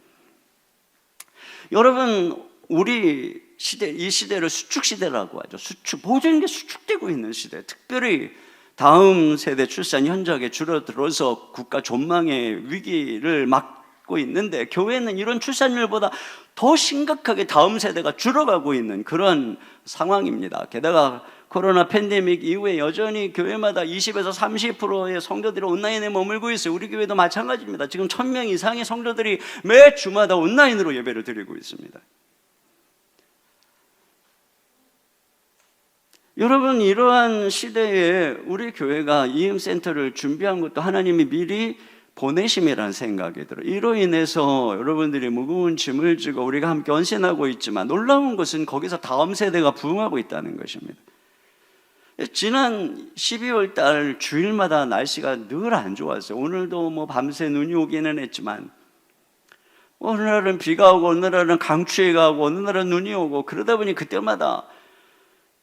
여러분, 우리 시대, 이 시대를 수축 시대라고 하죠. 모든 게 수축되고 있는 시대. 특별히 다음 세대 출산 현저하게 줄어들어서 국가 존망의 위기를 막고 있는데, 교회는 이런 출산율보다 더 심각하게 다음 세대가 줄어가고 있는 그런 상황입니다. 게다가 코로나 팬데믹 이후에 여전히 교회마다 20에서 30%의 성도들이 온라인에 머물고 있어요. 우리 교회도 마찬가지입니다. 지금 1000명 이상의 성도들이 매 주마다 온라인으로 예배를 드리고 있습니다. 여러분, 이러한 시대에 우리 교회가 이음센터를 준비한 것도 하나님이 미리 보내심이라는 생각이 들어요. 이로 인해서 여러분들이 무거운 짐을 지고 우리가 함께 헌신하고 있지만, 놀라운 것은 거기서 다음 세대가 부흥하고 있다는 것입니다. 지난 12월 달 주일마다 날씨가 늘 안 좋았어요. 오늘도 뭐 밤새 눈이 오기는 했지만, 어느 날은 비가 오고 어느 날은 강추위가 오고 어느 날은 눈이 오고, 그러다 보니 그때마다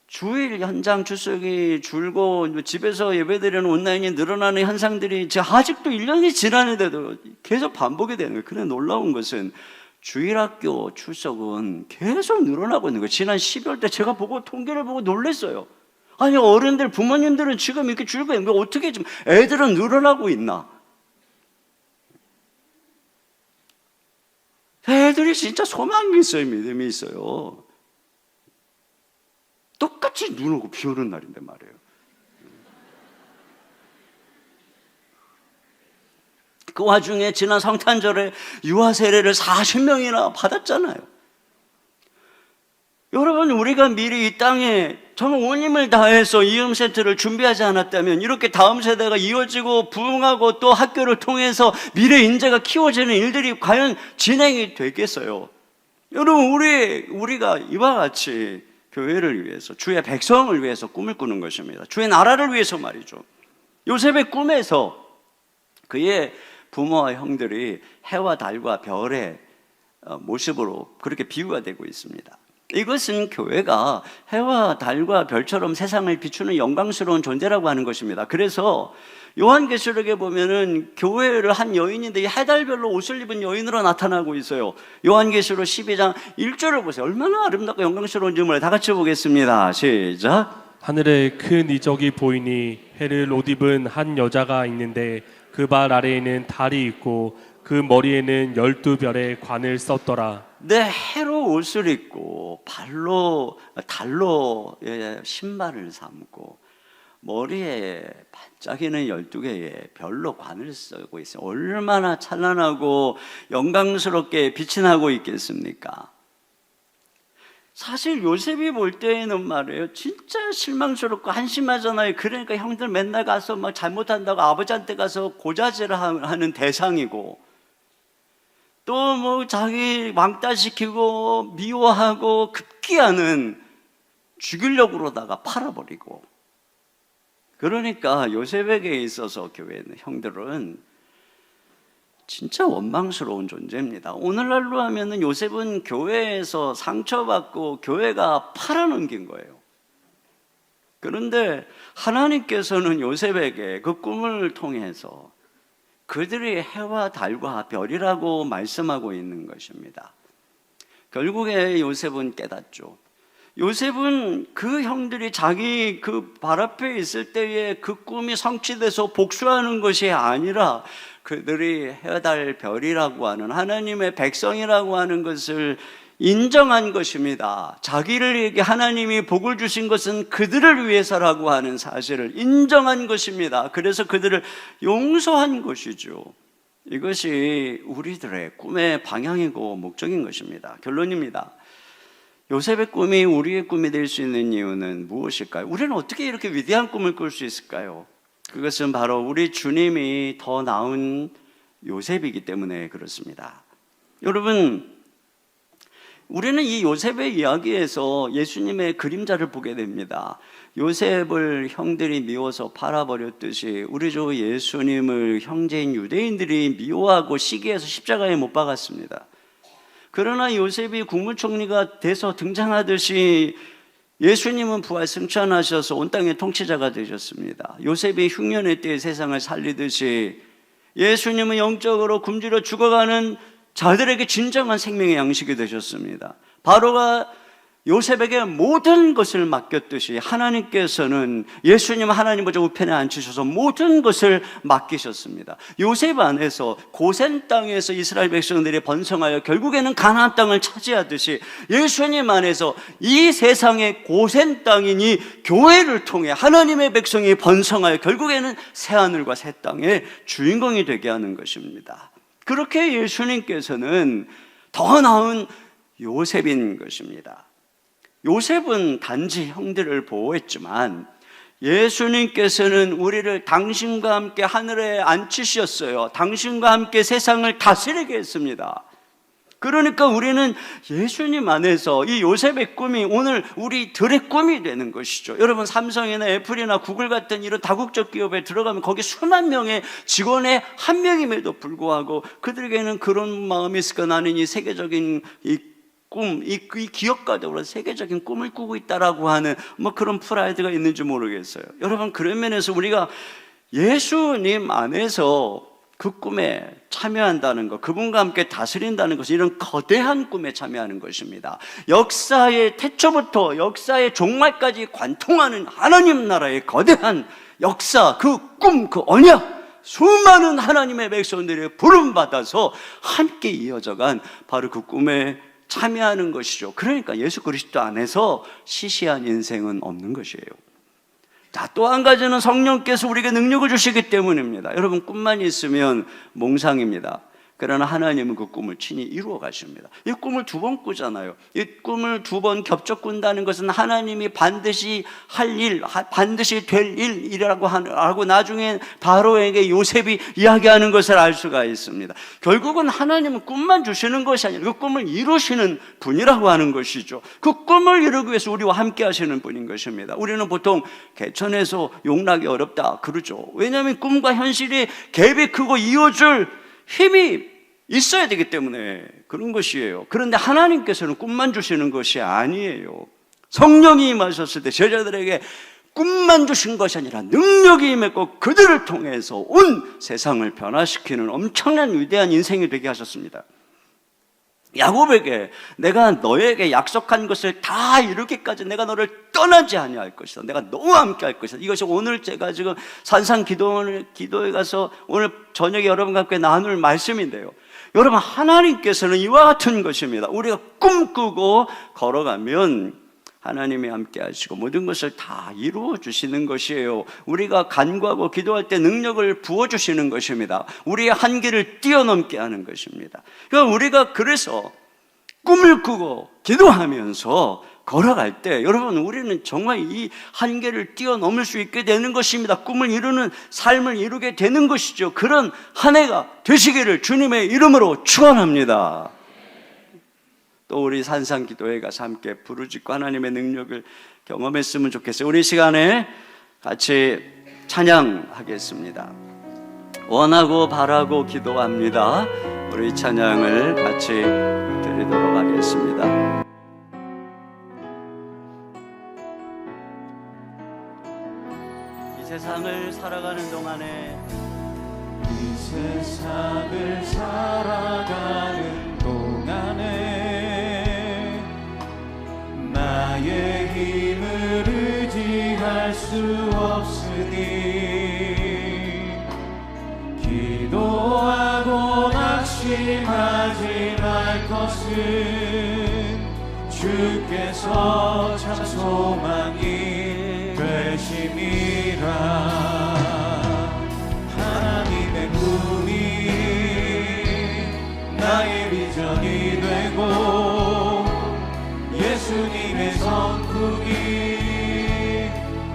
주일 현장 출석이 줄고 집에서 예배드리는 온라인이 늘어나는 현상들이 아직도 1년이 지났는데도 계속 반복이 되는 거예요. 그런데 놀라운 것은 주일학교 출석은 계속 늘어나고 있는 거예요. 지난 12월 때 제가 통계를 보고 놀랐어요. 아니, 어른들, 부모님들은 지금 이렇게 줄고 있는데 어떻게 좀 애들은 늘어나고 있나? 애들이 진짜 소망이 있어요. 믿음이 있어요. 똑같이 눈 오고 비 오는 날인데 말이에요. 그 와중에 지난 성탄절에 유아 세례를 40명이나 받았잖아요. 여러분, 우리가 미리 이 땅에 정말 온 힘을 다해서 이음센터를 준비하지 않았다면 이렇게 다음 세대가 이어지고 부흥하고 또 학교를 통해서 미래 인재가 키워지는 일들이 과연 진행이 되겠어요? 여러분, 우리가 이와 같이 교회를 위해서, 주의 백성을 위해서 꿈을 꾸는 것입니다. 주의 나라를 위해서 말이죠. 요셉의 꿈에서 그의 부모와 형들이 해와 달과 별의 모습으로 그렇게 비유가 되고 있습니다. 이것은 교회가 해와 달과 별처럼 세상을 비추는 영광스러운 존재라고 하는 것입니다. 그래서 요한계시록에 보면은 교회를 한 여인인데 해달별로 옷을 입은 여인으로 나타나고 있어요. 요한계시록 12장 1절을 보세요. 얼마나 아름답고 영광스러운지 다 같이 보겠습니다. 시작. 하늘에 큰 이적이 보이니 해를 옷 입은 한 여자가 있는데 그 발 아래에는 달이 있고 그 머리에는 12별의 관을 썼더라. 네, 해로 옷을 입고 달로 신발을 삼고 머리에 반짝이는 12개의 별로 관을 쓰고 있어요. 얼마나 찬란하고 영광스럽게 빛이 나고 있겠습니까? 사실 요셉이 볼 때에는 말이에요, 진짜 실망스럽고 한심하잖아요. 그러니까 형들 맨날 가서 막 잘못한다고 아버지한테 가서 고자질을 하는 대상이고, 또 뭐 자기 왕따시키고 미워하고 급기야는 죽이려고 그러다가 팔아버리고. 그러니까 요셉에게 있어서 교회는, 형들은 진짜 원망스러운 존재입니다. 오늘날로 하면은 요셉은 교회에서 상처받고 교회가 팔아넘긴 거예요. 그런데 하나님께서는 요셉에게 그 꿈을 통해서 그들이 해와 달과 별이라고 말씀하고 있는 것입니다. 결국에 요셉은 깨닫죠. 요셉은 그 형들이 자기 그 발 앞에 있을 때에 그 꿈이 성취돼서 복수하는 것이 아니라 그들이 해와 달 별이라고 하는 하나님의 백성이라고 하는 것을 인정한 것입니다. 자기들에게 하나님이 복을 주신 것은 그들을 위해서라고 하는 사실을 인정한 것입니다. 그래서 그들을 용서한 것이죠. 이것이 우리들의 꿈의 방향이고 목적인 것입니다. 결론입니다. 요셉의 꿈이 우리의 꿈이 될 수 있는 이유는 무엇일까요? 우리는 어떻게 이렇게 위대한 꿈을 꿀 수 있을까요? 그것은 바로 우리 주님이 더 나은 요셉이기 때문에 그렇습니다. 여러분, 우리는 이 요셉의 이야기에서 예수님의 그림자를 보게 됩니다. 요셉을 형들이 미워서 팔아버렸듯이 우리 주 예수님을 형제인 유대인들이 미워하고 시기해서 십자가에 못 박았습니다. 그러나 요셉이 국무총리가 돼서 등장하듯이 예수님은 부활 승천하셔서 온 땅의 통치자가 되셨습니다. 요셉이 흉년의 때에 세상을 살리듯이 예수님은 영적으로 굶주려 죽어가는 자들에게 진정한 생명의 양식이 되셨습니다. 바로가 요셉에게 모든 것을 맡겼듯이 하나님께서는 예수님 하나님 보좌 우편에 앉히셔서 모든 것을 맡기셨습니다. 요셉 안에서 고센 땅에서 이스라엘 백성들이 번성하여 결국에는 가나안 땅을 차지하듯이 예수님 안에서 이 세상의 고센 땅인 이 교회를 통해 하나님의 백성이 번성하여 결국에는 새하늘과 새 땅의 주인공이 되게 하는 것입니다. 그렇게 예수님께서는 더 나은 요셉인 것입니다. 요셉은 단지 형들을 보호했지만 예수님께서는 우리를 당신과 함께 하늘에 앉히셨어요. 당신과 함께 세상을 다스리게 했습니다. 그러니까 우리는 예수님 안에서 이 요셉의 꿈이 오늘 우리들의 꿈이 되는 것이죠. 여러분, 삼성이나 애플이나 구글 같은 이런 다국적 기업에 들어가면 거기 수만 명의 직원의 한 명임에도 불구하고 그들에게는 그런 마음이 있을까? 나는 이 세계적인 이 기업가적으로 세계적인 꿈을 꾸고 있다라고 하는 그런 프라이드가 있는지 모르겠어요. 여러분, 그런 면에서 우리가 예수님 안에서 그 꿈에 참여한다는 것, 그분과 함께 다스린다는 것은 이런 거대한 꿈에 참여하는 것입니다. 역사의 태초부터 역사의 종말까지 관통하는 하나님 나라의 거대한 역사, 그 꿈, 그 언약, 수많은 하나님의 백성들이 부름받아서 함께 이어져간 바로 그 꿈에 참여하는 것이죠. 그러니까 예수 그리스도 안에서 시시한 인생은 없는 것이에요. 자, 또 한 가지는 성령께서 우리에게 능력을 주시기 때문입니다. 여러분, 꿈만 있으면 몽상입니다. 그러나 하나님은 그 꿈을 친히 이루어 가십니다. 이 꿈을 2번 꾸잖아요. 이 꿈을 2번 겹쳐 꾼다는 것은 하나님이 반드시 할 일, 반드시 될 일이라고 하고 나중에 바로에게 요셉이 이야기하는 것을 알 수가 있습니다. 결국은 하나님은 꿈만 주시는 것이 아니라 그 꿈을 이루시는 분이라고 하는 것이죠. 그 꿈을 이루기 위해서 우리와 함께 하시는 분인 것입니다. 우리는 보통 개천에서 용납이 어렵다 그러죠. 왜냐하면 꿈과 현실이 갭이 크고 이어줄 힘이 있어야 되기 때문에 그런 것이에요. 그런데 하나님께서는 꿈만 주시는 것이 아니에요. 성령이 임하셨을 때 제자들에게 꿈만 주신 것이 아니라 능력이 임했고 그들을 통해서 온 세상을 변화시키는 엄청난 위대한 인생이 되게 하셨습니다. 야곱에게 내가 너에게 약속한 것을 다 이루기까지 내가 너를 떠나지 아니할 것이다. 내가 너와 함께 할 것이다. 이것이 오늘 제가 지금 산상 기도에 가서 오늘 저녁에 여러분과 함께 나눌 말씀인데요. 여러분, 하나님께서는 이와 같은 것입니다. 우리가 꿈꾸고 걸어가면 하나님이 함께 하시고 모든 것을 다 이루어 주시는 것이에요. 우리가 간구하고 기도할 때 능력을 부어 주시는 것입니다. 우리의 한계를 뛰어넘게 하는 것입니다. 그러니까 우리가 그래서 꿈을 꾸고 기도하면서 걸어갈 때 여러분, 우리는 정말 이 한계를 뛰어넘을 수 있게 되는 것입니다. 꿈을 이루는 삶을 이루게 되는 것이죠. 그런 한 해가 되시기를 주님의 이름으로 축원합니다. 또 우리 산상기도회 가서 함께 부르짖고 하나님의 능력을 경험했으면 좋겠어요. 우리 시간에 같이 찬양하겠습니다. 원하고 바라고 기도합니다. 우리 찬양을 같이 드리도록 하겠습니다. 이 세상을 살아가는 동안에 이 세상을 살아가는 동안에 나의 힘을 의지할 수 없으니 기도하고 낙심하지 말 것은 주께서 참 소망이 되심이라. 하나님의 꿈이 나의 비전이 되고 예수님의 선국이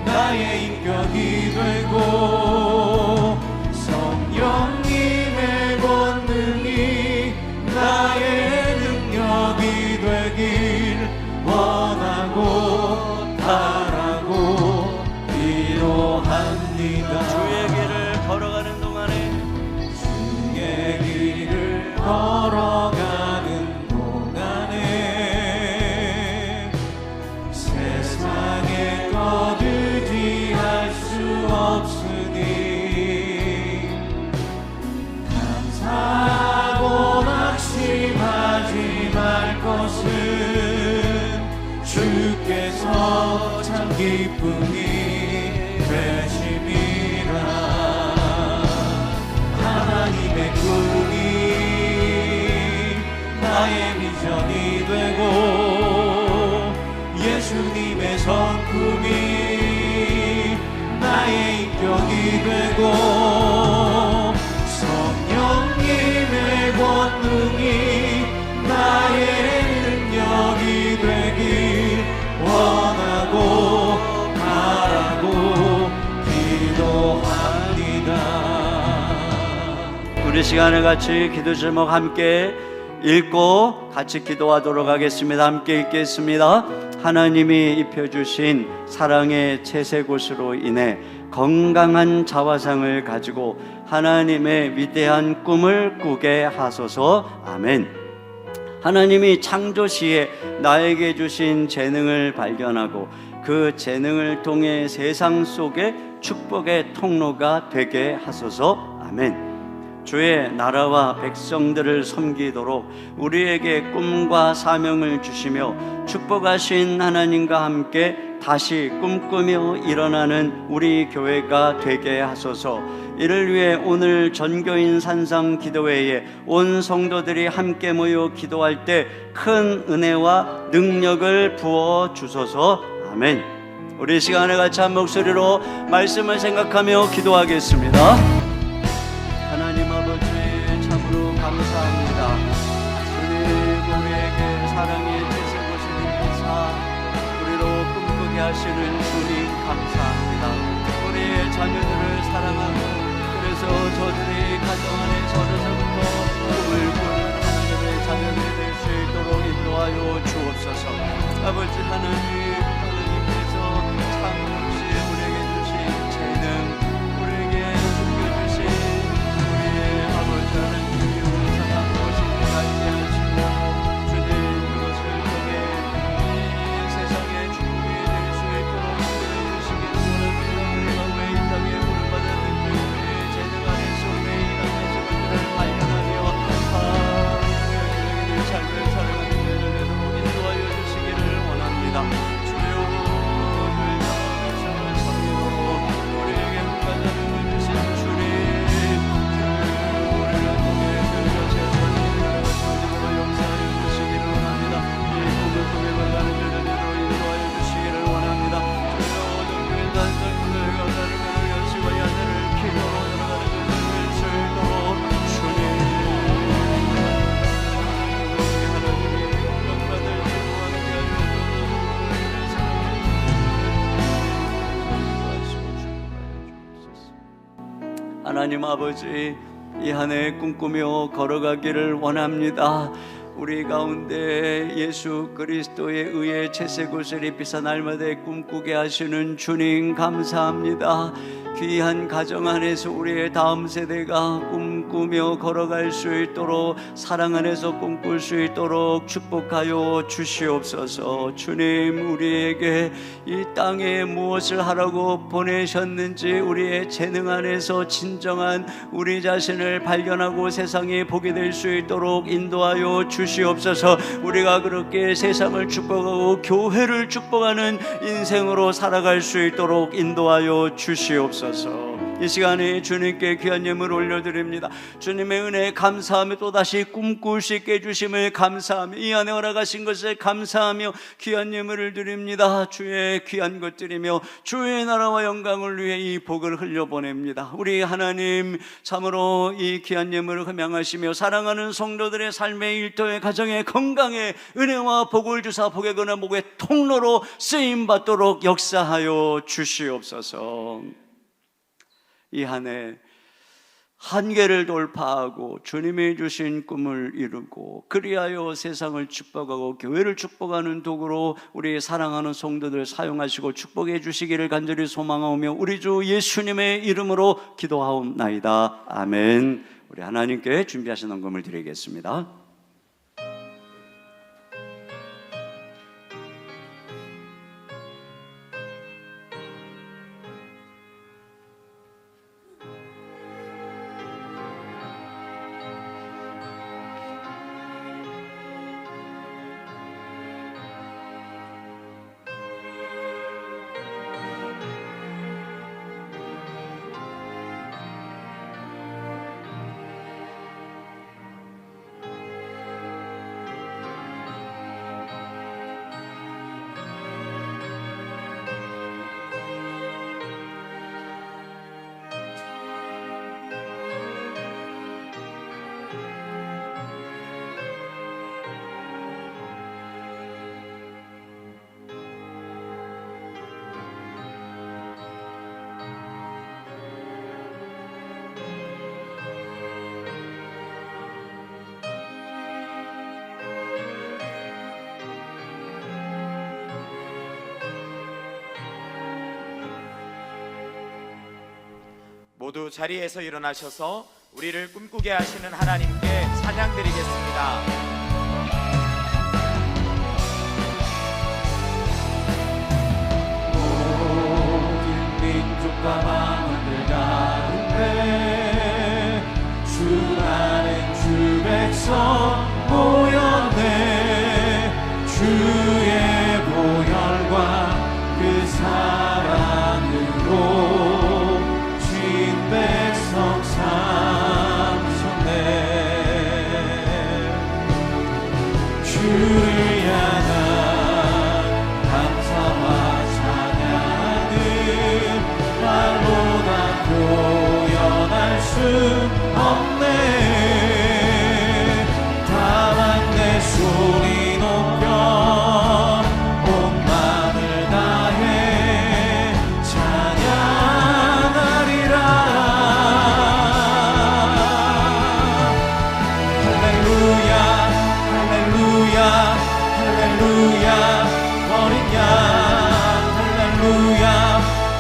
나의 인격이 되고 성령님의 권능이 나의 능력이 되길 원하고 바라고 기도합니다. 주의 길을 걸어가는 동안에 주의 길을 걸어가는 동안에 세상 기쁨이 되심이라. 하나님의 꿈이 나의 비전이 되고 예수님의 성품이 나의 인격이 되고 성령님의 권능이 나의 능력이 되길 원하고 바라고 기도합니다. 우리 시간을 같이 기도 제목 함께 읽고 같이 기도하도록 하겠습니다. 함께 읽겠습니다. 하나님이 입혀주신 사랑의 채색옷으로 인해 건강한 자화상을 가지고 하나님의 위대한 꿈을 꾸게 하소서. 아멘. 하나님이 창조 시에 나에게 주신 재능을 발견하고 그 재능을 통해 세상 속에 축복의 통로가 되게 하소서. 아멘. 주의 나라와 백성들을 섬기도록 우리에게 꿈과 사명을 주시며 축복하신 하나님과 함께 다시 꿈꾸며 일어나는 우리 교회가 되게 하소서. 이를 위해 오늘 전교인 산상 기도회에 온 성도들이 함께 모여 기도할 때 큰 은혜와 능력을 부어 주소서. 아멘. 우리 시간에 같이 한 목소리로 말씀을 생각하며 기도하겠습니다. 하나님 아버지, 참으로 감사합니다. 주님, 우리에게 사랑의 채색옷을 입히사 우리로 꿈꾸게 하시는 주님 감사합니다. 우리의 자녀들을 사랑하고 그래서 저들이 가정 안에 서로서부터 꿈을 꾸는 하나님의 자녀들이 될 수 있도록 인도하여 주옵소서. 아버지 하나님께서 참으시 우리에게 주신 재능, 우리에게 숨겨주신 우리의 아버지 하나님의 용서가 무엇인지 알게 하시고 주님 그것을 통해 이 세상의 축복이 될 수 있도록 인도해 주시기를 원합니다. 우리가 왜 이 땅에 부름받았는지 우리의 재능 안에서 왜 일하면서 그들을 발견하며 우리의 삶을 살아가는 데를 되도록 인도하여 주시기를 원합니다. 주여 우리가 세상을 섬기도록 우리에게 문과자를 주신 주님, 우리를 통해 그것의 선을 역사하여 주시기를 원합니다. 이 꿈을 꾸며 걸어가는 자들로 인도하여 주시기를 원합니다. 주여 모든 교인 단장들과 다른 여시와 야들을 기도로 들어가는 자들을 수 있도록 주님, 우리 하나님이 영광받을 기도하게 하나님 아버지, 이 한 해 꿈꾸며 걸어가기를 원합니다. 우리 가운데 예수 그리스도의 의의 채색옷을 입히사 날마다 꿈꾸게 하시는 주님 감사합니다. 귀한 가정 안에서 우리의 다음 세대가 꿈꾸며 걸어갈 수 있도록, 사랑 안에서 꿈꿀 수 있도록 축복하여 주시옵소서. 주님, 우리에게 이 땅에 무엇을 하라고 보내셨는지 우리의 재능 안에서 진정한 우리 자신을 발견하고 세상에 보게 될 수 있도록 인도하여 주시옵소서. 우리가 그렇게 세상을 축복하고 교회를 축복하는 인생으로 살아갈 수 있도록 인도하여 주시옵소서. 이 시간에 주님께 귀한 예물 올려드립니다. 주님의 은혜에 감사하며 또다시 꿈꿀 수 있게 해주심을 감사하며 이 안에 허락하신 것을 감사하며 귀한 예물을 드립니다. 주의 귀한 것들이며 주의 나라와 영광을 위해 이 복을 흘려보냅니다. 우리 하나님, 참으로 이 귀한 예물을 흠양하시며 사랑하는 성도들의 삶의 일터의 가정의 건강에 은혜와 복을 주사 복의 근원 복의 통로로 쓰임받도록 역사하여 주시옵소서. 이 한 해 한계를 돌파하고 주님이 주신 꿈을 이루고 그리하여 세상을 축복하고 교회를 축복하는 도구로 우리 사랑하는 성도들 사용하시고 축복해 주시기를 간절히 소망하오며 우리 주 예수님의 이름으로 기도하옵나이다. 아멘. 우리 하나님께 준비하신 헌금을 드리겠습니다. 모두 자리에서 일어나셔서 우리를 꿈꾸게 하시는 하나님께 찬양드리겠습니다. 모든 민족과 만원들 가운데 주라는 주 백성 모였네. 주의 보혈과 그 사랑으로 진 백성 삼으셨네. 주를 향한 감사와 찬양은 말로 다 표현할 수 없네. 다만 내 소리 높여 온 마음을 다해 찬양하리라. 할렐루야 할렐루야 할렐루야 어린 양 할렐루야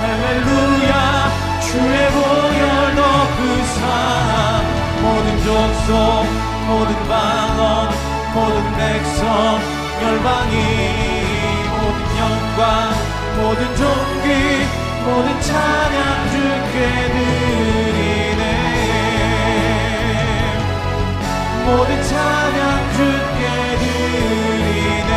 할렐루야 주의 보혈 너 그 사랑 모든 족속 모든 방언 모든 백성 열방이 모든 영광 모든 존귀 모든 찬양 주께 드리네. 모든 찬양 주께 드리네.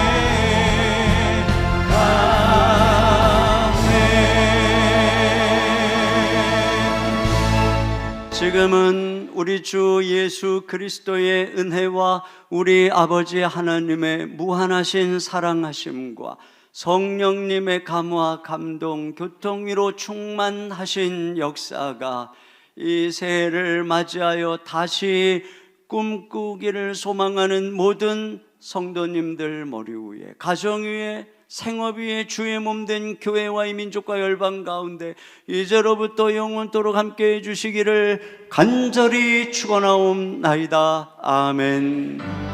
아멘. 지금은 우리 주 예수 그리스도의 은혜와 우리 아버지 하나님의 무한하신 사랑하심과 성령님의 감화 감동 교통위로 충만하신 역사가 이 새해를 맞이하여 다시 꿈꾸기를 소망하는 모든 성도님들 머리 위에, 가정 위에, 생업 위에 주의 몸된 교회와 이 민족과 열방 가운데 이제로부터 영원토록 함께해 주시기를 간절히 축원하옵나이다. 아멘.